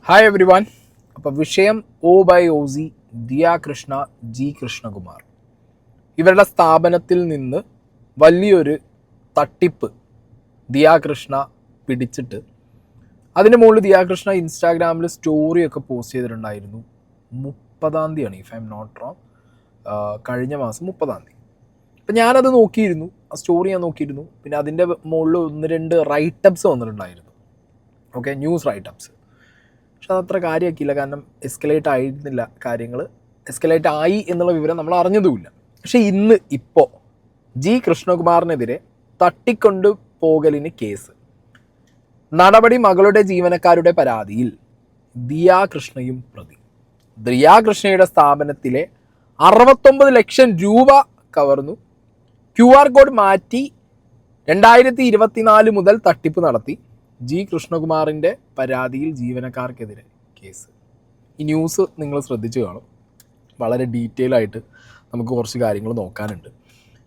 Hi every one. അപ്പോൾ വിഷയം oh by OZ Diya Krishna G Krishnakumar. ഇവരുടെ സ്ഥാപനത്തിൽ നിന്ന് വലിയൊരു തട്ടിപ്പ് ദിയ കൃഷ്ണ പിടിച്ചിട്ട് അതിന് മുകളിൽ ദിയ കൃഷ്ണ ഇൻസ്റ്റാഗ്രാമിൽ സ്റ്റോറിയൊക്കെ പോസ്റ്റ് ചെയ്തിട്ടുണ്ടായിരുന്നു. 30-ാം തീയതിയാണ്, if I'm not wrong, കഴിഞ്ഞ മാസം 30-ാം തീയതി. അപ്പം ഞാനത് നോക്കിയിരുന്നു, ആ സ്റ്റോറി ഞാൻ നോക്കിയിരുന്നു. പിന്നെ അതിൻ്റെ മുകളിൽ 1-2 റൈറ്റപ്സ് വന്നിട്ടുണ്ടായിരുന്നു. Okay, news write-ups. പക്ഷെ അതത്ര കാര്യമാക്കിയില്ല, കാരണം എസ്കലേറ്റ് ആയിരുന്നില്ല കാര്യങ്ങൾ. എസ്കലേറ്റ് ആയി എന്നുള്ള വിവരം നമ്മൾ അറിഞ്ഞതുമില്ല. പക്ഷേ ഇപ്പോൾ ജി കൃഷ്ണകുമാറിനെതിരെ തട്ടിക്കൊണ്ടു പോകലിന് കേസ് നടപടി. മകളുടെ ജീവനക്കാരുടെ പരാതിയിൽ ദിയ കൃഷ്ണയും പ്രതി. ദിയ കൃഷ്ണയുടെ സ്ഥാപനത്തിലെ 69 ലക്ഷം രൂപ കവർന്നു. QR കോഡ് മാറ്റി 2024 മുതൽ തട്ടിപ്പ് നടത്തി. ജി കൃഷ്ണകുമാറിൻ്റെ പരാതിയിൽ ജീവനക്കാർക്കെതിരെ കേസ്. ഈ ന്യൂസ് നിങ്ങൾ ശ്രദ്ധിച്ചു കാണും. വളരെ ഡീറ്റെയിൽ ആയിട്ട് നമുക്ക് കുറച്ച് കാര്യങ്ങൾ നോക്കാനുണ്ട്.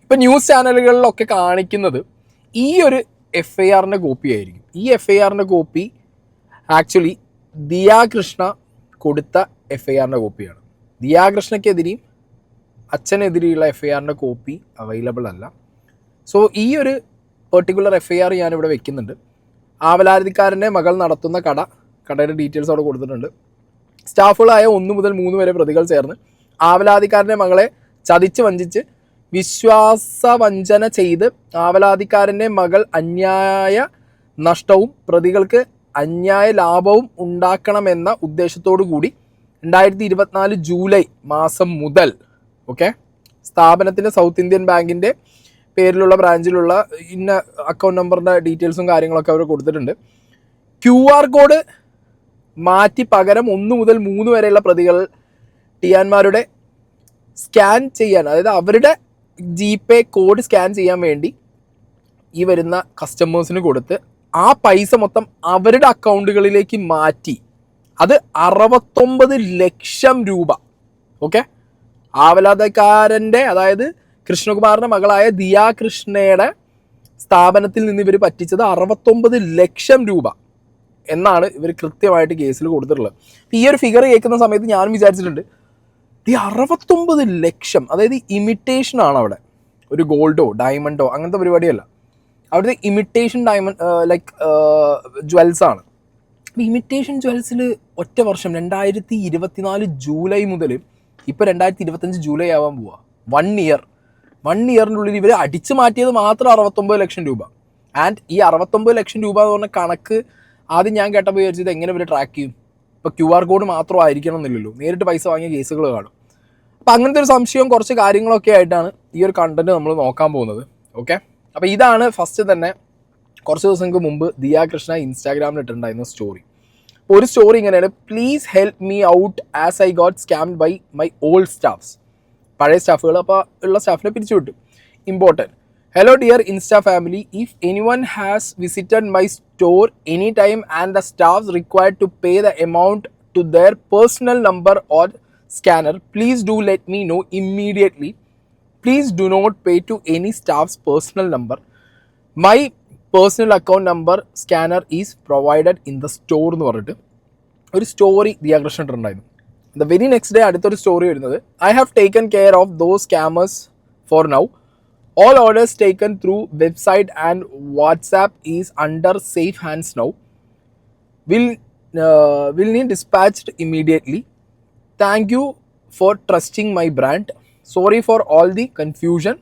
ഇപ്പം ന്യൂസ് ചാനലുകളിലൊക്കെ കാണിക്കുന്നത് ഈ ഒരു FIRൻ്റെ കോപ്പി ആയിരിക്കും. ഈ FIRൻ്റെ കോപ്പി ആക്ച്വലി ദിയ കൃഷ്ണ കൊടുത്ത FIRൻ്റെ കോപ്പിയാണ്. ദിയ കൃഷ്ണയ്ക്കെതിരെയും അച്ഛനെതിരെയുള്ള FIRൻ്റെ കോപ്പി അവൈലബിൾ അല്ല. സോ ഈ ഒരു പെർട്ടിക്കുലർ FIR ഞാനിവിടെ വെക്കുന്നുണ്ട്. ആവലാതിക്കാരൻ്റെ മകൾ നടത്തുന്ന കടയുടെ ഡീറ്റെയിൽസ് അവിടെ കൊടുത്തിട്ടുണ്ട്. സ്റ്റാഫുകളായ 1 മുതൽ 3 വരെ പ്രതികൾ ചേർന്ന് ആവലാതിക്കാരൻ്റെ മകളെ ചതിച്ച് വഞ്ചിച്ച് വിശ്വാസവഞ്ചന ചെയ്ത് ആവലാതിക്കാരൻ്റെ മകൾ അന്യായ നഷ്ടവും പ്രതികൾക്ക് അന്യായ ലാഭവും ഉണ്ടാക്കണമെന്ന ഉദ്ദേശത്തോടു കൂടി 2024 ജൂലൈ മാസം മുതൽ സ്ഥാപനത്തിൻ്റെ സൗത്ത് ഇന്ത്യൻ ബാങ്കിൻ്റെ പേരിലുള്ള ബ്രാഞ്ചിലുള്ള ഇന്ന അക്കൗണ്ട് നമ്പറിൻ്റെ ഡീറ്റെയിൽസും കാര്യങ്ങളൊക്കെ അവർ കൊടുത്തിട്ടുണ്ട്. QR കോഡ് മാറ്റി പകരം 1 മുതൽ 3 വരെയുള്ള പ്രതികൾ ടിയാന്മാരുടെ സ്കാൻ ചെയ്യാൻ, അതായത് അവരുടെ GPay കോഡ് സ്കാൻ ചെയ്യാൻ വേണ്ടി ഈ വരുന്ന കസ്റ്റമേഴ്സിന് കൊടുത്ത് ആ പൈസ മൊത്തം അവരുടെ അക്കൗണ്ടുകളിലേക്ക് മാറ്റി. അത് 69 ലക്ഷം രൂപ. ആവലാതിക്കാരൻ്റെ, അതായത് കൃഷ്ണകുമാറിൻ്റെ മകളായ ദിയ കൃഷ്ണയുടെ സ്ഥാപനത്തിൽ നിന്ന് ഇവർ പറ്റിച്ചത് 69 ലക്ഷം രൂപ എന്നാണ് ഇവർ കൃത്യമായിട്ട് കേസിൽ കൊടുത്തിട്ടുള്ളത്. ഈ ഒരു ഫിഗർ കേൾക്കുന്ന സമയത്ത് ഞാൻ വിചാരിച്ചിട്ടുണ്ട്, ഈ 69 ലക്ഷം, അതായത് ഇമിറ്റേഷൻ ആണ്. അവിടെ ഒരു ഗോൾഡോ ഡയമണ്ടോ അങ്ങനത്തെ പരിപാടിയല്ല. അവിടുത്തെ ഇമിറ്റേഷൻ ലൈക്ക് ജ്വൽസ് ആണ്. ഇമിറ്റേഷൻ ജ്വൽസിൽ ഒറ്റ വർഷം 2024 ജൂലൈ മുതൽ ഇപ്പോൾ 2025 ജൂലൈ ആവാൻ പോവുക. 1 ഇയറിനുള്ളിൽ ഇവർ അടിച്ചു മാറ്റിയത് മാത്രം 69 ലക്ഷം രൂപ. ആൻഡ് ഈ 69 ലക്ഷം രൂപ എന്ന് പറഞ്ഞ കണക്ക് ആദ്യം ഞാൻ കേട്ടപ്പോൾ വിചാരിച്ചത് എങ്ങനെ ഇവർ ട്രാക്ക് ചെയ്യും? ഇപ്പോൾ QR കോഡ് മാത്രമായിരിക്കണം എന്നില്ലല്ലോ, നേരിട്ട് പൈസ വാങ്ങിയ കേസുകൾ കാണും. അപ്പോൾ അങ്ങനത്തെ ഒരു സംശയവും കുറച്ച് കാര്യങ്ങളൊക്കെ ആയിട്ടാണ് ഈ ഒരു കണ്ടന്റ് നമ്മൾ നോക്കാൻ പോകുന്നത്. അപ്പോൾ ഇതാണ് ഫസ്റ്റ് തന്നെ കുറച്ച് ദിവസങ്ങൾക്ക് മുമ്പ് ദിയ കൃഷ്ണ ഇൻസ്റ്റാഗ്രാമിൽ ഇട്ടിട്ടുണ്ടായിരുന്ന സ്റ്റോറി. ഒരു സ്റ്റോറി ഇങ്ങനെയാണ്: please help me out as I got scammed by my old staffs. പഴയ സ്റ്റാഫുകൾ, അപ്പോൾ ഉള്ള സ്റ്റാഫിനെ പിരിച്ചുവിട്ടു. Important. Hello dear insta family, if anyone has visited my store any time and the staffs required to pay the amount to their personal number or scanner, please do let me know immediately. Please do not pay to any staffs personal number. My personal account number scanner is provided in the store എന്ന് പറഞ്ഞിട്ട് ഒരു story Diya Krishna ഇട്ടിട്ടുണ്ടായിരുന്നു. The very next day അടുത്തൊരു story വരുന്നത്: I have taken care of those scammers for now. All orders taken through website and WhatsApp is under safe hands now. Will be dispatched immediately. Thank you for trusting my brand. Sorry for all the confusion.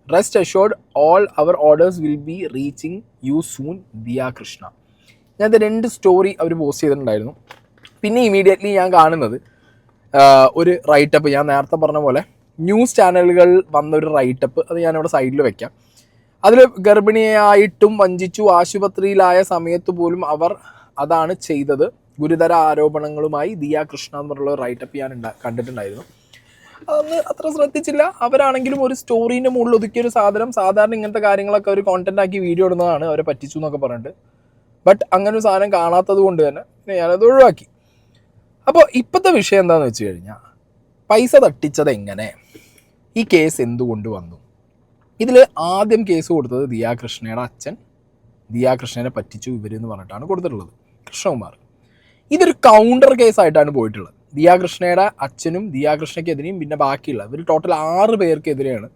Rest assured all our orders will be reaching you soon. Diya Krishna. ഞാൻ 2 story അവർ post ചെയ്തിട്ടുണ്ടായിരുന്നു. പിന്നെ immediately ഞാൻ കാണുന്നത് ഒരു writeup, ഞാൻ നേരത്തെ പറഞ്ഞ പോലെ ന്യൂസ് ചാനലുകൾ വന്നൊരു റൈറ്റപ്പ്. അത് ഞാനിവിടെ സൈഡിൽ വെക്കാം. അതിൽ ഗർഭിണിയായിട്ടും വഞ്ചിച്ചു ആശുപത്രിയിലായ സമയത്ത് പോലും അവർ അതാണ് ചെയ്തത്. ഗുരുതര ആരോപണങ്ങളുമായി ദിയ കൃഷ്ണ എന്ന് പറഞ്ഞുള്ള റൈറ്റപ്പ് ഞാൻ കണ്ടിട്ടുണ്ടായിരുന്നു. അതൊന്ന് അത്ര ശ്രദ്ധിച്ചില്ല. അവരാണെങ്കിലും ഒരു സ്റ്റോറീൻ്റെ മുകളിൽ ഒതുക്കിയൊരു സാധനം, സാധാരണ ഇങ്ങനത്തെ കാര്യങ്ങളൊക്കെ അവർ കോണ്ടന്റ് ആക്കി വീഡിയോ ഇടുന്നതാണ്, അവരെ പറ്റിച്ചു എന്നൊക്കെ പറഞ്ഞിട്ട്. ബട്ട് അങ്ങനെ ഒരു സാധനം കാണാത്തത് കൊണ്ട് തന്നെ ഞാനത് ഒഴിവാക്കി. അപ്പോൾ ഇപ്പോഴത്തെ വിഷയം എന്താണെന്ന് വെച്ച് കഴിഞ്ഞാൽ, പൈസ തട്ടിച്ചത് എങ്ങനെ, ഈ കേസ് എന്തുകൊണ്ട് വന്നു? ഇതിൽ ആദ്യം കേസ് കൊടുത്തത് ദിയ കൃഷ്ണയുടെ അച്ഛൻ. ദിയ കൃഷ്ണനെ പറ്റിച്ചു ഇവരെന്ന് പറഞ്ഞിട്ടാണ് കൊടുത്തിട്ടുള്ളത്, കൃഷ്ണകുമാർ. ഇതൊരു കൗണ്ടർ കേസായിട്ടാണ് പോയിട്ടുള്ളത്. ദിയാകൃഷ്ണയുടെ അച്ഛനും ദിയാകൃഷ്ണയ്ക്കെതിരെയും പിന്നെ ബാക്കിയുള്ള ഇവർ ടോട്ടൽ 6 പേർക്കെതിരെയാണ്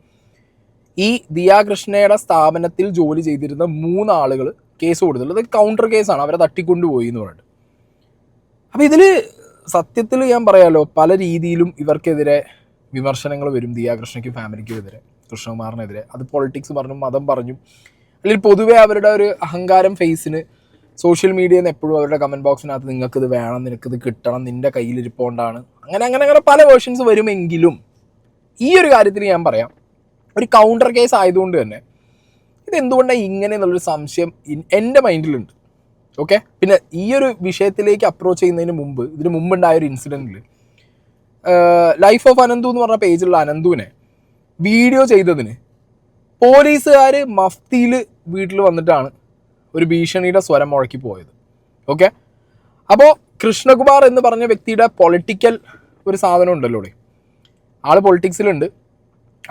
ഈ ദിയാകൃഷ്ണയുടെ സ്ഥാപനത്തിൽ ജോലി ചെയ്തിരുന്ന 3 ആളുകൾ കേസ് കൊടുത്തിട്ടുള്ളത്. ഇത് കൗണ്ടർ കേസാണ്, അവരെ തട്ടിക്കൊണ്ടുപോയി എന്ന് പറഞ്ഞിട്ട്. അപ്പോൾ ഇതിൽ സത്യത്തിൽ ഞാൻ പറയാമല്ലോ, പല രീതിയിലും ഇവർക്കെതിരെ വിമർശനങ്ങൾ വരും. ദിയാകൃഷ്ണയ്ക്കും ഫാമിലിക്കും എതിരെ, കൃഷ്ണകുമാറിനെതിരെ. അത് പൊളിറ്റിക്സ് പറഞ്ഞു, മതം പറഞ്ഞു, അല്ലെങ്കിൽ പൊതുവേ അവരുടെ ഒരു അഹങ്കാരം ഫേസിന് സോഷ്യൽ മീഡിയയിൽ നിന്ന് എപ്പോഴും അവരുടെ കമൻറ്റ് ബോക്സിനകത്ത് നിങ്ങൾക്കിത് വേണം, നിനക്കിത് കിട്ടണം, നിൻ്റെ കയ്യിലിരിപ്പോണ്ടാണ്, അങ്ങനെ പല വേർഷൻസ് വരുമെങ്കിലും ഈ ഒരു കാര്യത്തിൽ ഞാൻ പറയാം, ഒരു കൗണ്ടർ കേസ് ആയതുകൊണ്ട് തന്നെ ഇതെന്തുകൊണ്ടാണ് ഇങ്ങനെ എന്നുള്ളൊരു സംശയം എൻ്റെ മൈൻഡിലുണ്ട്. ഓക്കെ, പിന്നെ ഈ ഒരു വിഷയത്തിലേക്ക് അപ്രോച്ച് ചെയ്യുന്നതിന് മുമ്പ്, ഇതിന് മുമ്പുണ്ടായ ഒരു ഇൻസിഡൻറ്റിൽ ലൈഫ് ഓഫ് അനന്തു എന്ന് പറഞ്ഞ പേജിലുള്ള അനന്തുവിനെ വീഡിയോ ചെയ്തതിന് പോലീസുകാർ മഫ്തിയിൽ വീട്ടിൽ വന്നിട്ടാണ് ഒരു ഭീഷണിയുടെ സ്വരം മുഴക്കി പോയത്. ഓക്കെ, അപ്പോൾ കൃഷ്ണകുമാർ എന്ന് പറഞ്ഞ വ്യക്തിയുടെ പൊളിറ്റിക്കൽ ഒരു സാധനം ഉണ്ടല്ലോ, ആൾ പൊളിറ്റിക്സിലുണ്ട്,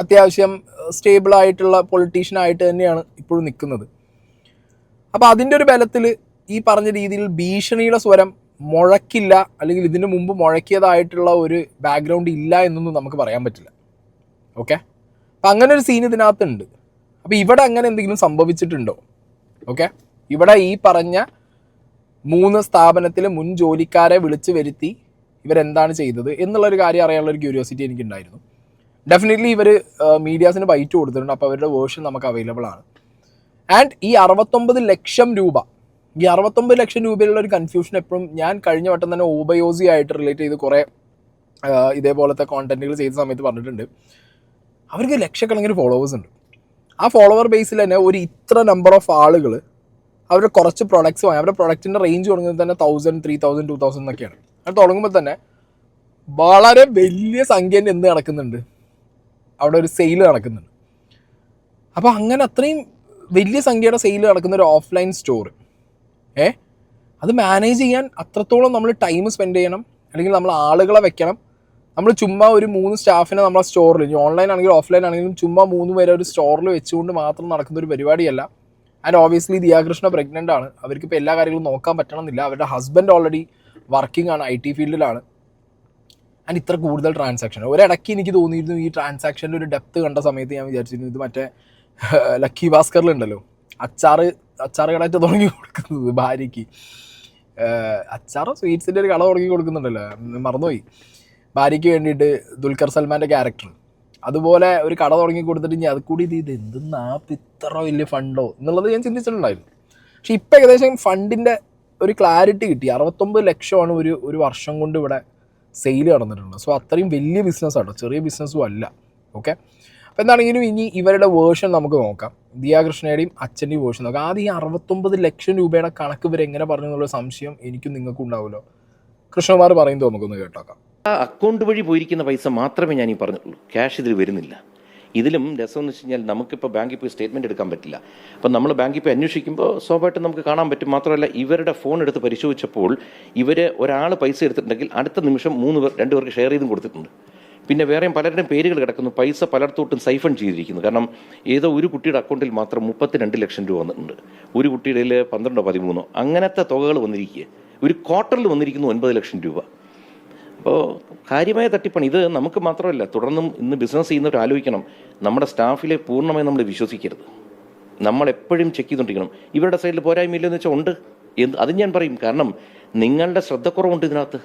അത്യാവശ്യം സ്റ്റേബിളായിട്ടുള്ള പൊളിറ്റീഷ്യനായിട്ട് തന്നെയാണ് ഇപ്പോഴും നിൽക്കുന്നത്. അപ്പോൾ അതിൻ്റെ ഒരു ബലത്തിൽ ഈ പറഞ്ഞ രീതിയിൽ ഭീഷണിയുടെ സ്വരം മുഴക്കില്ല, അല്ലെങ്കിൽ ഇതിനു മുമ്പ് മുഴക്കിയതായിട്ടുള്ള ഒരു ബാക്ക്ഗ്രൗണ്ട് ഇല്ല എന്നൊന്നും നമുക്ക് പറയാൻ പറ്റില്ല. ഓക്കെ, അപ്പം അങ്ങനെ ഒരു സീൻ ഇതിനകത്തുണ്ട്. അപ്പോൾ ഇവിടെ അങ്ങനെ എന്തെങ്കിലും സംഭവിച്ചിട്ടുണ്ടോ? ഓക്കെ, ഇവിടെ ഈ പറഞ്ഞ 3 സ്ഥാപനത്തിലെ മുൻ ജോലിക്കാരെ വിളിച്ചു വരുത്തി ഇവരെന്താണ് ചെയ്തത് എന്നുള്ളൊരു കാര്യം അറിയാനുള്ളൊരു ക്യൂരിയോസിറ്റി എനിക്കുണ്ടായിരുന്നു. ഡെഫിനറ്റ്ലി ഇവർ മീഡിയാസിന് ബൈറ്റ് കൊടുത്തിട്ടുണ്ട്, അപ്പോൾ അവരുടെ വേർഷൻ നമുക്ക് അവൈലബിൾ ആണ്. ആൻഡ് ഈ 69 ലക്ഷം രൂപ, ഈ 69 ലക്ഷം രൂപയിലുള്ള ഒരു കൺഫ്യൂഷൻ എപ്പോഴും ഞാൻ കഴിഞ്ഞ വട്ടം തന്നെ ഓബയോസി ആയിട്ട് റിലേറ്റ് ചെയ്ത് കുറേ ഇതേപോലത്തെ കോണ്ടന്റുകൾ ചെയ്ത സമയത്ത് പറഞ്ഞിട്ടുണ്ട്. അവർക്ക് ലക്ഷക്കണക്കിന് ഫോളോവേഴ്സ് ഉണ്ട്. ആ ഫോളോവർ ബേസിൽ തന്നെ ഒരു ഇത്ര നമ്പർ ഓഫ് ആളുകൾ അവരുടെ കുറച്ച് പ്രൊഡക്ട്സ് വാങ്ങി, അവരുടെ പ്രൊഡക്റ്റിൻ്റെ റേഞ്ച് തുടങ്ങുന്നത് തന്നെ 1000, 3000, 2000 എന്നൊക്കെയാണ്. അത് തുടങ്ങുമ്പോൾ തന്നെ വളരെ വലിയ സംഖ്യേൻ്റെ എന്ത് നടക്കുന്നുണ്ട്, അവിടെ ഒരു സെയിൽ നടക്കുന്നുണ്ട്. അപ്പോൾ അങ്ങനെ അത്രയും വലിയ സംഖ്യയുടെ സെയിൽ നടക്കുന്ന ഒരു ഓഫ്ലൈൻ സ്റ്റോർ, അത് മാനേജ് ചെയ്യാൻ അത്രത്തോളം നമ്മൾ ടൈം സ്പെൻഡ് ചെയ്യണം, അല്ലെങ്കിൽ നമ്മൾ ആളുകളെ വെക്കണം. നമ്മൾ ചുമ്മാ ഒരു 3 സ്റ്റാഫിനെ നമ്മളെ സ്റ്റോറിൽ, ഇനി ഓൺലൈൻ ആണെങ്കിലും ഓഫ്ലൈൻ ആണെങ്കിലും ചുമ്മാ 3 പേരെ ഒരു സ്റ്റോറിൽ വെച്ചുകൊണ്ട് മാത്രം നടക്കുന്ന ഒരു പരിപാടിയല്ല. ആൻഡ് ഓബിയസ്ലി ദിയാകൃഷ്ണ പ്രഗ്നൻ്റ് ആണ്, അവർക്കിപ്പോൾ എല്ലാ കാര്യങ്ങളും നോക്കാൻ പറ്റണമെന്നില്ല. അവരുടെ ഹസ്ബൻഡ് ഓൾറെഡി വർക്കിംഗ് ആണ്, IT ഫീൽഡിലാണ്. ആൻഡ് ഇത്ര കൂടുതൽ ട്രാൻസാക്ഷൻ ഒരിടയ്ക്ക് എനിക്ക് തോന്നിയിരുന്നു, ഈ ട്രാൻസാക്ഷൻ്റെ ഒരു ഡെപ്ത് കണ്ട സമയത്ത് ഞാൻ വിചാരിച്ചിരുന്നു ഇത് മറ്റേ ലക്കി ഭാസ്കറിലുണ്ടല്ലോ അച്ചാറ് കടയിട്ട് തുടങ്ങി കൊടുക്കുന്നത് ഭാര്യയ്ക്ക്, അച്ചാറ് സ്വീറ്റ്സിൻ്റെ ഒരു കട തുടങ്ങി കൊടുക്കുന്നുണ്ടല്ലോ, മറന്നുപോയി, ഭാര്യയ്ക്ക് വേണ്ടിയിട്ട് ദുൽഖർ സൽമാൻ്റെ ക്യാരക്ടർ. അതുപോലെ ഒരു കട തുടങ്ങി കൊടുത്തിട്ട് ഇനി അത് കൂടി ഇത് എന്തെന്നാ ഇത്ര വലിയ ഫണ്ടോ എന്നുള്ളത് ഞാൻ ചിന്തിച്ചിട്ടുണ്ടായിരുന്നു. പക്ഷെ ഇപ്പം ഏകദേശം ഫണ്ടിൻ്റെ ഒരു ക്ലാരിറ്റി കിട്ടി. 69 ലക്ഷമാണ് ഒരു വർഷം കൊണ്ട് ഇവിടെ സെയിൽ നടന്നിട്ടുണ്ട്. സോ അത്രയും വലിയ ബിസിനസ്സാട്ടോ, ചെറിയ ബിസിനസ്സും അല്ല. ഓക്കെ, അപ്പോൾ എന്താണെങ്കിലും ഇനി ഇവരുടെ വേർഷൻ നമുക്ക് നോക്കാം, ദിയാകൃഷ്ണയുടെയും അച്ഛൻ്റെയും വേർഷൻ നോക്കാം. ആദ്യം ഈ 69 ലക്ഷം രൂപയുടെ കണക്ക് ഇവർ എങ്ങനെ പറഞ്ഞു എന്നുള്ള സംശയം എനിക്കും നിങ്ങൾക്കും ഉണ്ടാവുമല്ലോ. കൃഷ്ണകുമാർ പറയുന്നത് നമുക്കൊന്ന് കേട്ടോക്കാം. അക്കൗണ്ട് വഴി പോയിരിക്കുന്ന പൈസ മാത്രമേ ഞാൻ ഈ പറഞ്ഞുള്ളൂ, ക്യാഷ് ഇതിൽ വരുന്നില്ല. ഇതിലും രസം എന്ന് വെച്ച് കഴിഞ്ഞാൽ നമുക്കിപ്പോൾ ബാങ്കിൽ പോയി സ്റ്റേറ്റ്മെൻറ്റ് എടുക്കാൻ പറ്റില്ല. അപ്പം നമ്മൾ ബാങ്കിൽ പോയി അന്വേഷിക്കുമ്പോൾ സ്വാഭാവികമായിട്ടും നമുക്ക് കാണാൻ പറ്റും. മാത്രമല്ല ഇവരുടെ ഫോൺ എടുത്ത് പരിശോധിച്ചപ്പോൾ ഇവർ ഒരാൾ പൈസ എടുത്തിട്ടുണ്ടെങ്കിൽ അടുത്ത നിമിഷം 2 പേർക്ക് ഷെയർ ചെയ്തും കൊടുത്തിട്ടുണ്ട്. പിന്നെ വേറെയും പലരുടെയും പേരുകൾ കിടക്കുന്നു, പൈസ പലർത്തോട്ടും സൈഫൺ ചെയ്തിരിക്കുന്നു. കാരണം ഏതോ ഒരു കുട്ടിയുടെ അക്കൗണ്ടിൽ മാത്രം 32 ലക്ഷം രൂപ വന്നിട്ടുണ്ട്, ഒരു കുട്ടിയുടെ 12 13 അങ്ങനത്തെ തുകകൾ വന്നിരിക്കുക. ഒരു ക്വാർട്ടറിൽ വന്നിരിക്കുന്നു 9 ലക്ഷം രൂപ. അപ്പോൾ കാര്യമായ തട്ടിപ്പാണ് ഇത്. നമുക്ക് മാത്രമല്ല, തുടർന്നും ഇന്ന് ബിസിനസ് ചെയ്യുന്നവർ ആലോചിക്കണം, നമ്മുടെ സ്റ്റാഫിലെ പൂർണ്ണമായി നമ്മൾ വിശ്വസിക്കരുത്. നമ്മളെപ്പോഴും ചെക്ക് ചെയ്തുകൊണ്ടിരിക്കണം. ഇവരുടെ സൈഡിൽ പോരായ്മയില്ലെന്ന് വെച്ചാൽ ഉണ്ട്, അത് ഞാൻ പറയും. കാരണം നിങ്ങളുടെ ശ്രദ്ധക്കുറവുണ്ട് ഇതിനകത്ത്.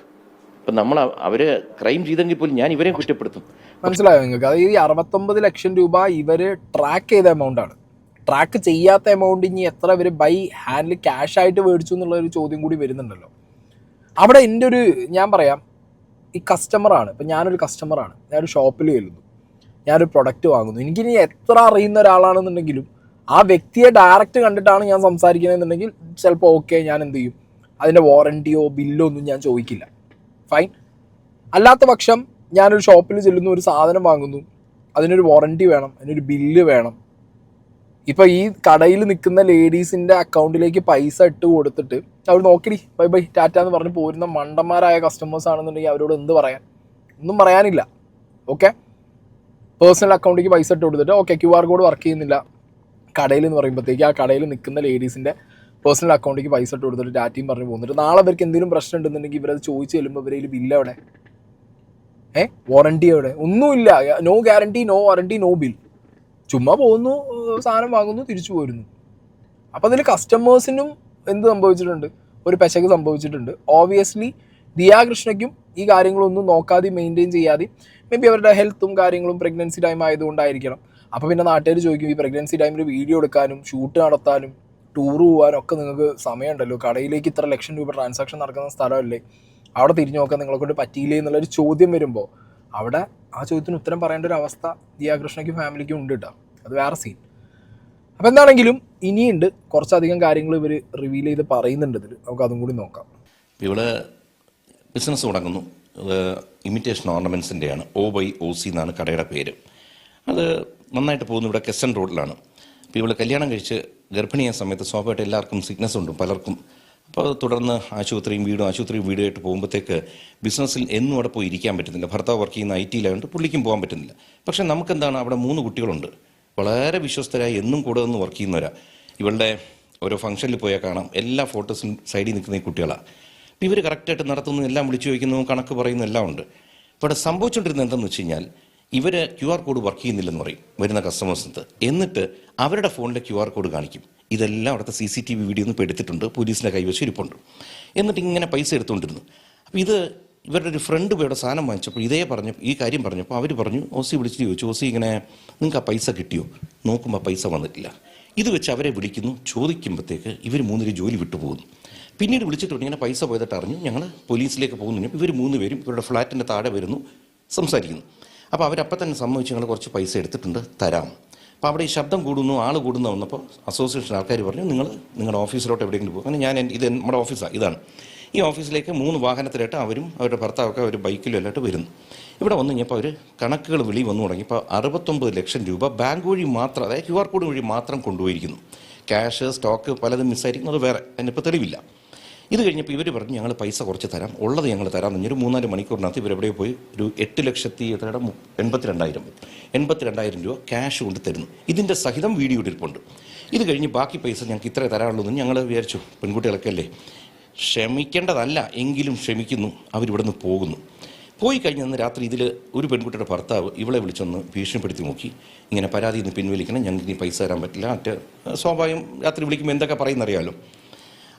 ഇപ്പം നമ്മൾ അവർ ക്രൈം ചെയ്തെങ്കിൽ പോലും ഞാൻ ഇവരെയും കുറ്റപ്പെടുത്തും. മനസ്സിലായോ നിങ്ങൾക്ക്? അതായത് ഈ 69 ലക്ഷം രൂപ ഇവർ ട്രാക്ക് ചെയ്ത എമൗണ്ടാണ്. ട്രാക്ക് ചെയ്യാത്ത എമൗണ്ട് ഇനി എത്ര ഇവർ ബൈ ഹാൻഡിൽ ക്യാഷ് ആയിട്ട് മേടിച്ചു എന്നുള്ളൊരു ചോദ്യം കൂടി വരുന്നുണ്ടല്ലോ. അവിടെ എൻ്റെ ഒരു, ഞാൻ പറയാം, ഈ കസ്റ്റമറാണ്. ഇപ്പം ഞാനൊരു കസ്റ്റമറാണ്, ഞാനൊരു ഷോപ്പിൽ ചെല്ലുന്നു, ഞാനൊരു പ്രൊഡക്റ്റ് വാങ്ങുന്നു. എനിക്കിനി എത്ര അറിയുന്ന ഒരാളാണെന്നുണ്ടെങ്കിലും ആ വ്യക്തിയെ ഡയറക്റ്റ് കണ്ടിട്ടാണ് ഞാൻ സംസാരിക്കുന്നതെന്നുണ്ടെങ്കിൽ ചിലപ്പോൾ ഓക്കെ, ഞാൻ എന്ത് ചെയ്യും, അതിൻ്റെ വാറൻറ്റിയോ ബില്ലോ ഒന്നും ഞാൻ ചോദിക്കില്ല, ഫൈൻ. അല്ലാത്ത പക്ഷം ഞാനൊരു ഷോപ്പിൽ ചെല്ലുന്നു, ഒരു സാധനം വാങ്ങുന്നു, അതിനൊരു വാറൻറ്റി വേണം, അതിനൊരു ബില്ല് വേണം. ഇപ്പോൾ ഈ കടയിൽ നിൽക്കുന്ന ലേഡീസിൻ്റെ അക്കൗണ്ടിലേക്ക് പൈസ ഇട്ട് കൊടുത്തിട്ട് അവർ നോക്കിടി ബൈ ബൈ ടാറ്റ എന്ന് പറഞ്ഞ് പോരുന്ന മണ്ടന്മാരായ കസ്റ്റമേഴ്സ് ആണെന്നുണ്ടെങ്കിൽ അവരോട് എന്ത് പറയാൻ? ഒന്നും പറയാനില്ല. ഓക്കെ, പേഴ്സണൽ അക്കൗണ്ടിലേക്ക് പൈസ ഇട്ട് കൊടുത്തിട്ട് ഓക്കെ QR കോഡ് വർക്ക് ചെയ്യുന്നില്ല കടയിൽ എന്ന് പറയുമ്പോഴത്തേക്ക് ആ കടയിൽ നിൽക്കുന്ന ലേഡീസിൻ്റെ പേഴ്സണൽ അക്കൗണ്ടിലേക്ക് പൈസ ഇട്ട് കൊടുത്തിട്ട് ഡാറ്റയും പറഞ്ഞ് പോകുന്നിട്ട് നാളെ അവർക്ക് എന്തെങ്കിലും പ്രശ്നം ഉണ്ടെന്നുണ്ടെങ്കിൽ ഇവരത് ചോദിച്ചു ചെല്ലുമ്പോൾ ഇവരതിൽ ബില്ല് എവിടെ? വാറണ്ടി എവിടെ? ഒന്നുമില്ല. No guarantee, no warranty, no bill. ചുമ്മാ പോകുന്നു, സാധനം വാങ്ങുന്നു, തിരിച്ചു പോരുന്നു. അപ്പോൾ അതിൽ കസ്റ്റമേഴ്സിനും എന്ത് സംഭവിച്ചിട്ടുണ്ട്? ഒരു പെശക് സംഭവിച്ചിട്ടുണ്ട്. ഓബിയസ്ലി ദിയാ കൃഷ്ണയ്ക്കും ഈ കാര്യങ്ങളൊന്നും നോക്കാതെ മെയിൻറ്റെയിൻ ചെയ്യാതെ മേ ബി അവരുടെ ഹെൽത്തും കാര്യങ്ങളും പ്രഗ്നൻസി ടൈം ആയതുകൊണ്ടായിരിക്കണം. അപ്പോൾ പിന്നെ നാട്ടുകാർ ചോദിക്കും, ഈ പ്രഗ്നൻസി ടൈമിൽ വീഡിയോ എടുക്കാനും ഷൂട്ട് നടത്താനും ടൂർ പോകാനും ഒക്കെ നിങ്ങൾക്ക് സമയമുണ്ടല്ലോ, കടയിലേക്ക് ഇത്ര ലക്ഷം രൂപ ട്രാൻസാക്ഷൻ നടക്കുന്ന സ്ഥലമല്ലേ, അവിടെ തിരിഞ്ഞു നോക്കാൻ നിങ്ങളെ കൊണ്ട് പറ്റിയില്ലേ എന്നുള്ളൊരു ചോദ്യം വരുമ്പോൾ അവിടെ ആ ചോദ്യത്തിന് ഉത്തരം പറയേണ്ട ഒരു അവസ്ഥ ദിയാ കൃഷ്ണയ്ക്കും ഫാമിലിക്കും ഉണ്ട് കേട്ടോ. അത് വേറെ സീൻ. അപ്പോൾ എന്താണെങ്കിലും ഇനിയുണ്ട് കുറച്ചധികം കാര്യങ്ങൾ ഇവർ റിവീൽ ചെയ്ത് പറയുന്നുണ്ട് ഇതിൽ. നമുക്ക് അതും കൂടി നോക്കാം. ഇവിടെ ബിസിനസ് തുടങ്ങുന്നു. ഇമിറ്റേഷൻ ഓർണമെൻറ്റ്സിൻ്റെയാണ്. OYOC എന്നാണ് കടയുടെ പേര്. അത് നന്നായിട്ട് പോകുന്നു. ഇവിടെ കെസ്റ്റൺ റോഡിലാണ്. അപ്പോൾ ഇവൾ കല്യാണം കഴിച്ച് ഗർഭിണിയായ സമയത്ത് സ്വാഭാവികമായിട്ട് എല്ലാവർക്കും സിക്നസ് ഉണ്ട് പലർക്കും. അപ്പോൾ അത് തുടർന്ന് ആശുപത്രിയും വീടുമായിട്ട് പോകുമ്പോഴത്തേക്ക് ബിസിനസ്സിൽ എന്നും അവിടെ പോയി ഇരിക്കാൻ പറ്റുന്നില്ല. ഭർത്താവ് വർക്ക് ചെയ്യുന്ന IT-യിലായതുകൊണ്ട് പുള്ളിക്കും പോകാൻ പറ്റുന്നില്ല. പക്ഷേ നമുക്കെന്താണ്, അവിടെ 3 കുട്ടികളുണ്ട്. വളരെ വിശ്വസ്തരായി എന്നും കൂടെ നിന്ന് വർക്ക് ചെയ്യുന്നവരാ. ഇവളുടെ ഓരോ ഫംഗ്ഷനിൽ പോയാൽ കാണാം, എല്ലാ ഫോട്ടോസും സൈഡിൽ നിൽക്കുന്ന ഈ കുട്ടികളാണ്. അപ്പോൾ ഇവർ കറക്റ്റായിട്ട് നടത്തുന്നു, എല്ലാം വിളിച്ചു ചോദിക്കുന്നു, കണക്ക് പറയുന്നു, എല്ലാം ഉണ്ട്. ഇവിടെ സംഭവിച്ചുകൊണ്ടിരുന്നത് എന്താണെന്ന് വെച്ച് കഴിഞ്ഞാൽ ഇവർ QR കോഡ് വർക്ക് ചെയ്യുന്നില്ലെന്ന് പറയും വരുന്ന കസ്റ്റമേഴ്സിന്. എന്നിട്ട് അവരുടെ ഫോണിലെ QR കോഡ് കാണിക്കും. ഇതെല്ലാം അവിടുത്തെ CCTV വീഡിയോ ഒന്നും ഇപ്പോൾ എടുത്തിട്ടുണ്ട്, പോലീസിൻ്റെ കൈവശം ഇരിപ്പുണ്ട്. എന്നിട്ട് ഇങ്ങനെ പൈസ എടുത്തുകൊണ്ടിരുന്നു. അപ്പോൾ ഇത് ഇവരുടെ ഒരു ഫ്രണ്ട് പോയി അവിടെ സാധനം വാങ്ങിച്ചപ്പോൾ ഈ കാര്യം പറഞ്ഞപ്പോൾ അവർ പറഞ്ഞു, OC വിളിച്ചിട്ട് ചോദിച്ചു, OC ഇങ്ങനെ നിങ്ങൾക്ക് ആ പൈസ കിട്ടിയോ? നോക്കുമ്പോൾ പൈസ വന്നിട്ടില്ല. ഇത് വെച്ച് അവരെ വിളിക്കുന്നു. ചോദിക്കുമ്പോഴത്തേക്ക് ഇവർ 3 ജോലി വിട്ടുപോകുന്നു. പിന്നീട് വിളിച്ചിട്ടുണ്ട്, ഇങ്ങനെ പൈസ പോയതായിട്ട് അറിഞ്ഞു, ഞങ്ങൾ പോലീസിലേക്ക് പോകുന്നു. ഇവർ 3 പേരും ഇവരുടെ ഫ്ലാറ്റിൻ്റെ താഴെ വരുന്നു, സംസാരിക്കുന്നു. അപ്പോൾ അവരപ്പം തന്നെ സമ്മതിച്ചു, ഞങ്ങൾ കുറച്ച് പൈസ എടുത്തിട്ടുണ്ട്, തരാം. അപ്പോൾ അവിടെ ഈ ശബ്ദം കൂടുന്നു, ആൾ കൂടുന്നു വന്നപ്പോൾ അസോസിയേഷൻ ആൾക്കാർ പറഞ്ഞു, നിങ്ങളുടെ ഓഫീസിലോട്ട് എവിടെയെങ്കിലും പോകും. അങ്ങനെ ഇത് നമ്മുടെ ഓഫീസാണ്, ഇതാണ്. ഈ ഓഫീസിലേക്ക് 3 വാഹനത്തിലായിട്ട് അവരും അവരുടെ ഭർത്താവൊക്കെ അവർ ബൈക്കിലും എല്ലായിട്ട് വരുന്നു. ഇവിടെ വന്നു കഴിഞ്ഞപ്പോൾ അവർ കണക്കുകൾ വെളി വന്നു തുടങ്ങിയപ്പോൾ 69 ലക്ഷം രൂപ ബാങ്ക് വഴി മാത്രം, അതായത് QR കോഡ് വഴി മാത്രം കൊണ്ടുപോയിരിക്കുന്നു. ക്യാഷ്, സ്റ്റോക്ക് പലതും മിസ്സായിരിക്കുന്നു, അത് വേറെ, അതിനിപ്പോൾ തെളിവില്ല. ഇത് കഴിഞ്ഞപ്പോൾ ഇവർ പറഞ്ഞു, ഞങ്ങൾ പൈസ കുറച്ച് തരാം, ഉള്ളത് ഞങ്ങൾ തരാം എന്ന് പറഞ്ഞൊരു 3-4 മണിക്കൂറിനകത്ത് ഇവരെവിടെ പോയി ഒരു 8,82,000 രൂപ ക്യാഷ് കൊണ്ട് തരുന്നു. ഇതിൻ്റെ സഹിതം വീഡിയോ ഇരിപ്പുണ്ട്. ഇത് കഴിഞ്ഞ് ബാക്കി പൈസ ഞങ്ങൾക്ക് ഇത്രേ തരാനുള്ളൂ എന്ന് ഞങ്ങൾ വിചാരിച്ചു, പെൺകുട്ടികളൊക്കെ അല്ലേ, ക്ഷമിക്കേണ്ടതല്ല എങ്കിലും ക്ഷമിക്കുന്നു. അവരിവിടെ നിന്ന് പോകുന്നു. പോയി കഴിഞ്ഞ് അന്ന് രാത്രി ഇതിൽ ഒരു പെൺകുട്ടിയുടെ ഭർത്താവ് ഇവളെ വിളിച്ചൊന്ന് ഭീഷണിപ്പെടുത്തി നോക്കി, ഇങ്ങനെ പരാതി നിന്ന് പിൻവലിക്കണം, ഞങ്ങൾക്ക് ഇനി പൈസ തരാൻ പറ്റില്ല. സ്വാഭാവികം രാത്രി വിളിക്കുമ്പോൾ എന്തൊക്കെ പറയുന്നറിയാമല്ലോ.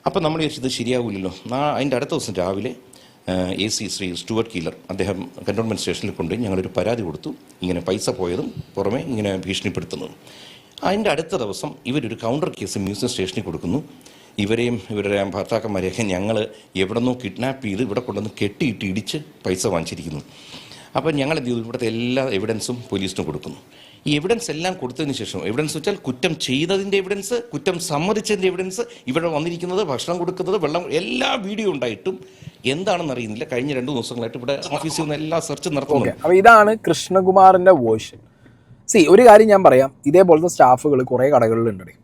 അപ്പം നമ്മൾ വിചാരിച്ചത് ശരിയാവില്ലല്ലോ. അതിൻ്റെ അടുത്ത ദിവസം രാവിലെ AC ശ്രീ സ്റ്റുവർട്ട് കീലർ അദ്ദേഹം കൻ്റോൺമെൻറ്റ് സ്റ്റേഷനിൽ കൊണ്ട് ഞങ്ങളൊരു പരാതി കൊടുത്തു, ഇങ്ങനെ പൈസ പോയതും പുറമെ ഇങ്ങനെ ഭീഷണിപ്പെടുത്തുന്നതും. അതിൻ്റെ അടുത്ത ദിവസം ഇവരൊരു കൗണ്ടർ കേസ് മ്യൂസിയം സ്റ്റേഷനിൽ കൊടുക്കുന്നു. ഇവരെയും ഇവരുടെ ഭർത്താക്കന്മാരെയൊക്കെ ഞങ്ങൾ എവിടെ നിന്നോ കിഡ്നാപ്പ് ചെയ്ത് ഇവിടെ കൊണ്ടുവന്ന് കെട്ടിയിട്ട് ഇടിച്ച് പൈസ വാങ്ങിച്ചിരിക്കുന്നു. അപ്പം ഞങ്ങൾ എന്ത് ചെയ്തു, ഇവിടുത്തെ എല്ലാ എവിഡൻസും പോലീസിന് കൊടുക്കുന്നു. ഈ എവിഡൻസ് എല്ലാം കൊടുത്തതിന് ശേഷം, എവിഡൻസ് വെച്ചാൽ കുറ്റം ചെയ്തതിൻ്റെ എവിഡൻസ്, കുറ്റം സമ്മതിച്ചതിൻ്റെ എവിഡൻസ്, ഇവിടെ വന്നിരിക്കുന്നത്, ഭക്ഷണം കൊടുക്കുന്നത്, വെള്ളം, എല്ലാ വീഡിയോ ഉണ്ടായിട്ടും എന്താണെന്ന് അറിയുന്നില്ല. കഴിഞ്ഞ 2 ദിവസങ്ങളായിട്ട് ഇവിടെ ഓഫീസിൽ നിന്ന് എല്ലാ സെർച്ചും നടത്തുന്നു. അപ്പോൾ ഇതാണ് കൃഷ്ണകുമാറിൻ്റെ വേർഷൻ. ഒരു കാര്യം ഞാൻ പറയാം, ഇതേപോലത്തെ സ്റ്റാഫുകൾ കുറേ കടകളിലുണ്ട്.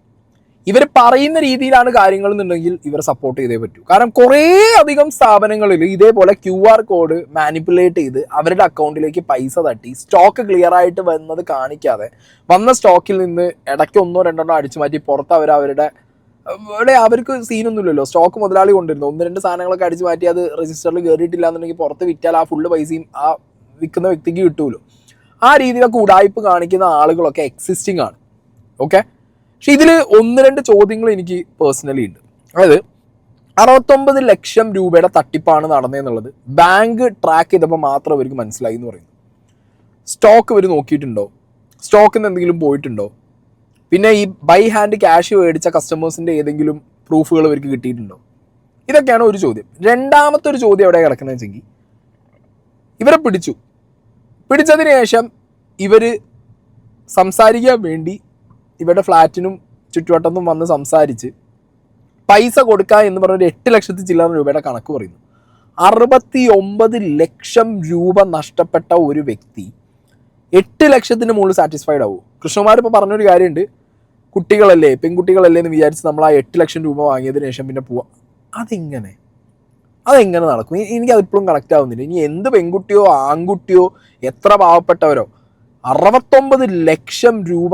ഇവർ പറയുന്ന രീതിയിലാണ് കാര്യങ്ങൾ എന്നുണ്ടെങ്കിൽ ഇവർ സപ്പോർട്ട് ചെയ്തേ പറ്റൂ. കാരണം കുറേ അധികം സ്ഥാപനങ്ങളിൽ ഇതേപോലെ QR കോഡ് മാനിപ്പുലേറ്റ് ചെയ്ത് അവരുടെ അക്കൗണ്ടിലേക്ക് പൈസ തട്ടി സ്റ്റോക്ക് ക്ലിയർ ആയിട്ട് വന്നത് കാണിക്കാതെ വന്ന സ്റ്റോക്കിൽ നിന്ന് ഇടയ്ക്ക് 1-2 അടിച്ചു മാറ്റി പുറത്ത് അവർക്ക് സീനൊന്നുമില്ലല്ലോ. സ്റ്റോക്ക് മുതലാളി കൊണ്ടിരുന്നു, 1-2 സാധനങ്ങളൊക്കെ അടിച്ചു മാറ്റി അത് രജിസ്റ്ററിൽ കയറിയിട്ടില്ല എന്നുണ്ടെങ്കിൽ പുറത്ത് വിറ്റാൽ ആ ഫുള്ള് പൈസയും ആ വിൽക്കുന്ന വ്യക്തിക്ക് കിട്ടുമല്ലോ. ആ രീതിയിലൊക്കെ ഉടായ്പ് കാണിക്കുന്ന ആളുകളൊക്കെ എക്സിസ്റ്റിംഗ് ആണ്. ഓക്കെ, പക്ഷെ ഇതിൽ 1-2 ചോദ്യങ്ങൾ എനിക്ക് പേഴ്സണലി ഉണ്ട്. അതായത് 69 ലക്ഷം രൂപയുടെ തട്ടിപ്പാണ് നടന്നതെന്നുള്ളത് ബാങ്ക് ട്രാക്ക് ചെയ്തപ്പോൾ മാത്രം അവർക്ക് മനസ്സിലായി എന്ന് പറയുന്നു. സ്റ്റോക്ക് ഇവർ നോക്കിയിട്ടുണ്ടോ? സ്റ്റോക്കിൽ നിന്ന് എന്തെങ്കിലും പോയിട്ടുണ്ടോ? പിന്നെ ഈ ബൈ ഹാൻഡ് ക്യാഷ് മേടിച്ച കസ്റ്റമേഴ്സിൻ്റെ ഏതെങ്കിലും പ്രൂഫുകൾ ഇവർക്ക് കിട്ടിയിട്ടുണ്ടോ? ഇതൊക്കെയാണ് ഒരു ചോദ്യം. രണ്ടാമത്തെ ഒരു ചോദ്യം എവിടെ കിടക്കുന്നത് വെച്ചെങ്കിൽ, ഇവരെ പിടിച്ചതിന് ശേഷം ഇവർ സംസാരിക്കാൻ വേണ്ടി ഇവരുടെ ഫ്ലാറ്റിനും ചുറ്റുവട്ടത്തും വന്ന് സംസാരിച്ച് പൈസ കൊടുക്കുക എന്ന് പറഞ്ഞൊരു 8 ലക്ഷത്തി ചില്ലറ രൂപയുടെ കണക്ക് പറയുന്നു. 69 ലക്ഷം രൂപ നഷ്ടപ്പെട്ട ഒരു വ്യക്തി 8 ലക്ഷത്തിന് മുകളിൽ സാറ്റിസ്ഫൈഡ് ആവും? കൃഷ്ണകുമാർ ഇപ്പോൾ പറഞ്ഞൊരു കാര്യമുണ്ട്, കുട്ടികളല്ലേ, പെൺകുട്ടികളല്ലേ എന്ന് വിചാരിച്ച് നമ്മൾ ആ 8 ലക്ഷം രൂപ വാങ്ങിയതിന് ശേഷം പിന്നെ പോവാം. അതെങ്ങനെ നടക്കും? എനിക്ക് അതിപ്പോഴും കണക്റ്റ് ആവുന്നില്ല. ഇനി എന്ത് പെൺകുട്ടിയോ ആൺകുട്ടിയോ എത്ര പാവപ്പെട്ടവരോ 69 ലക്ഷം രൂപ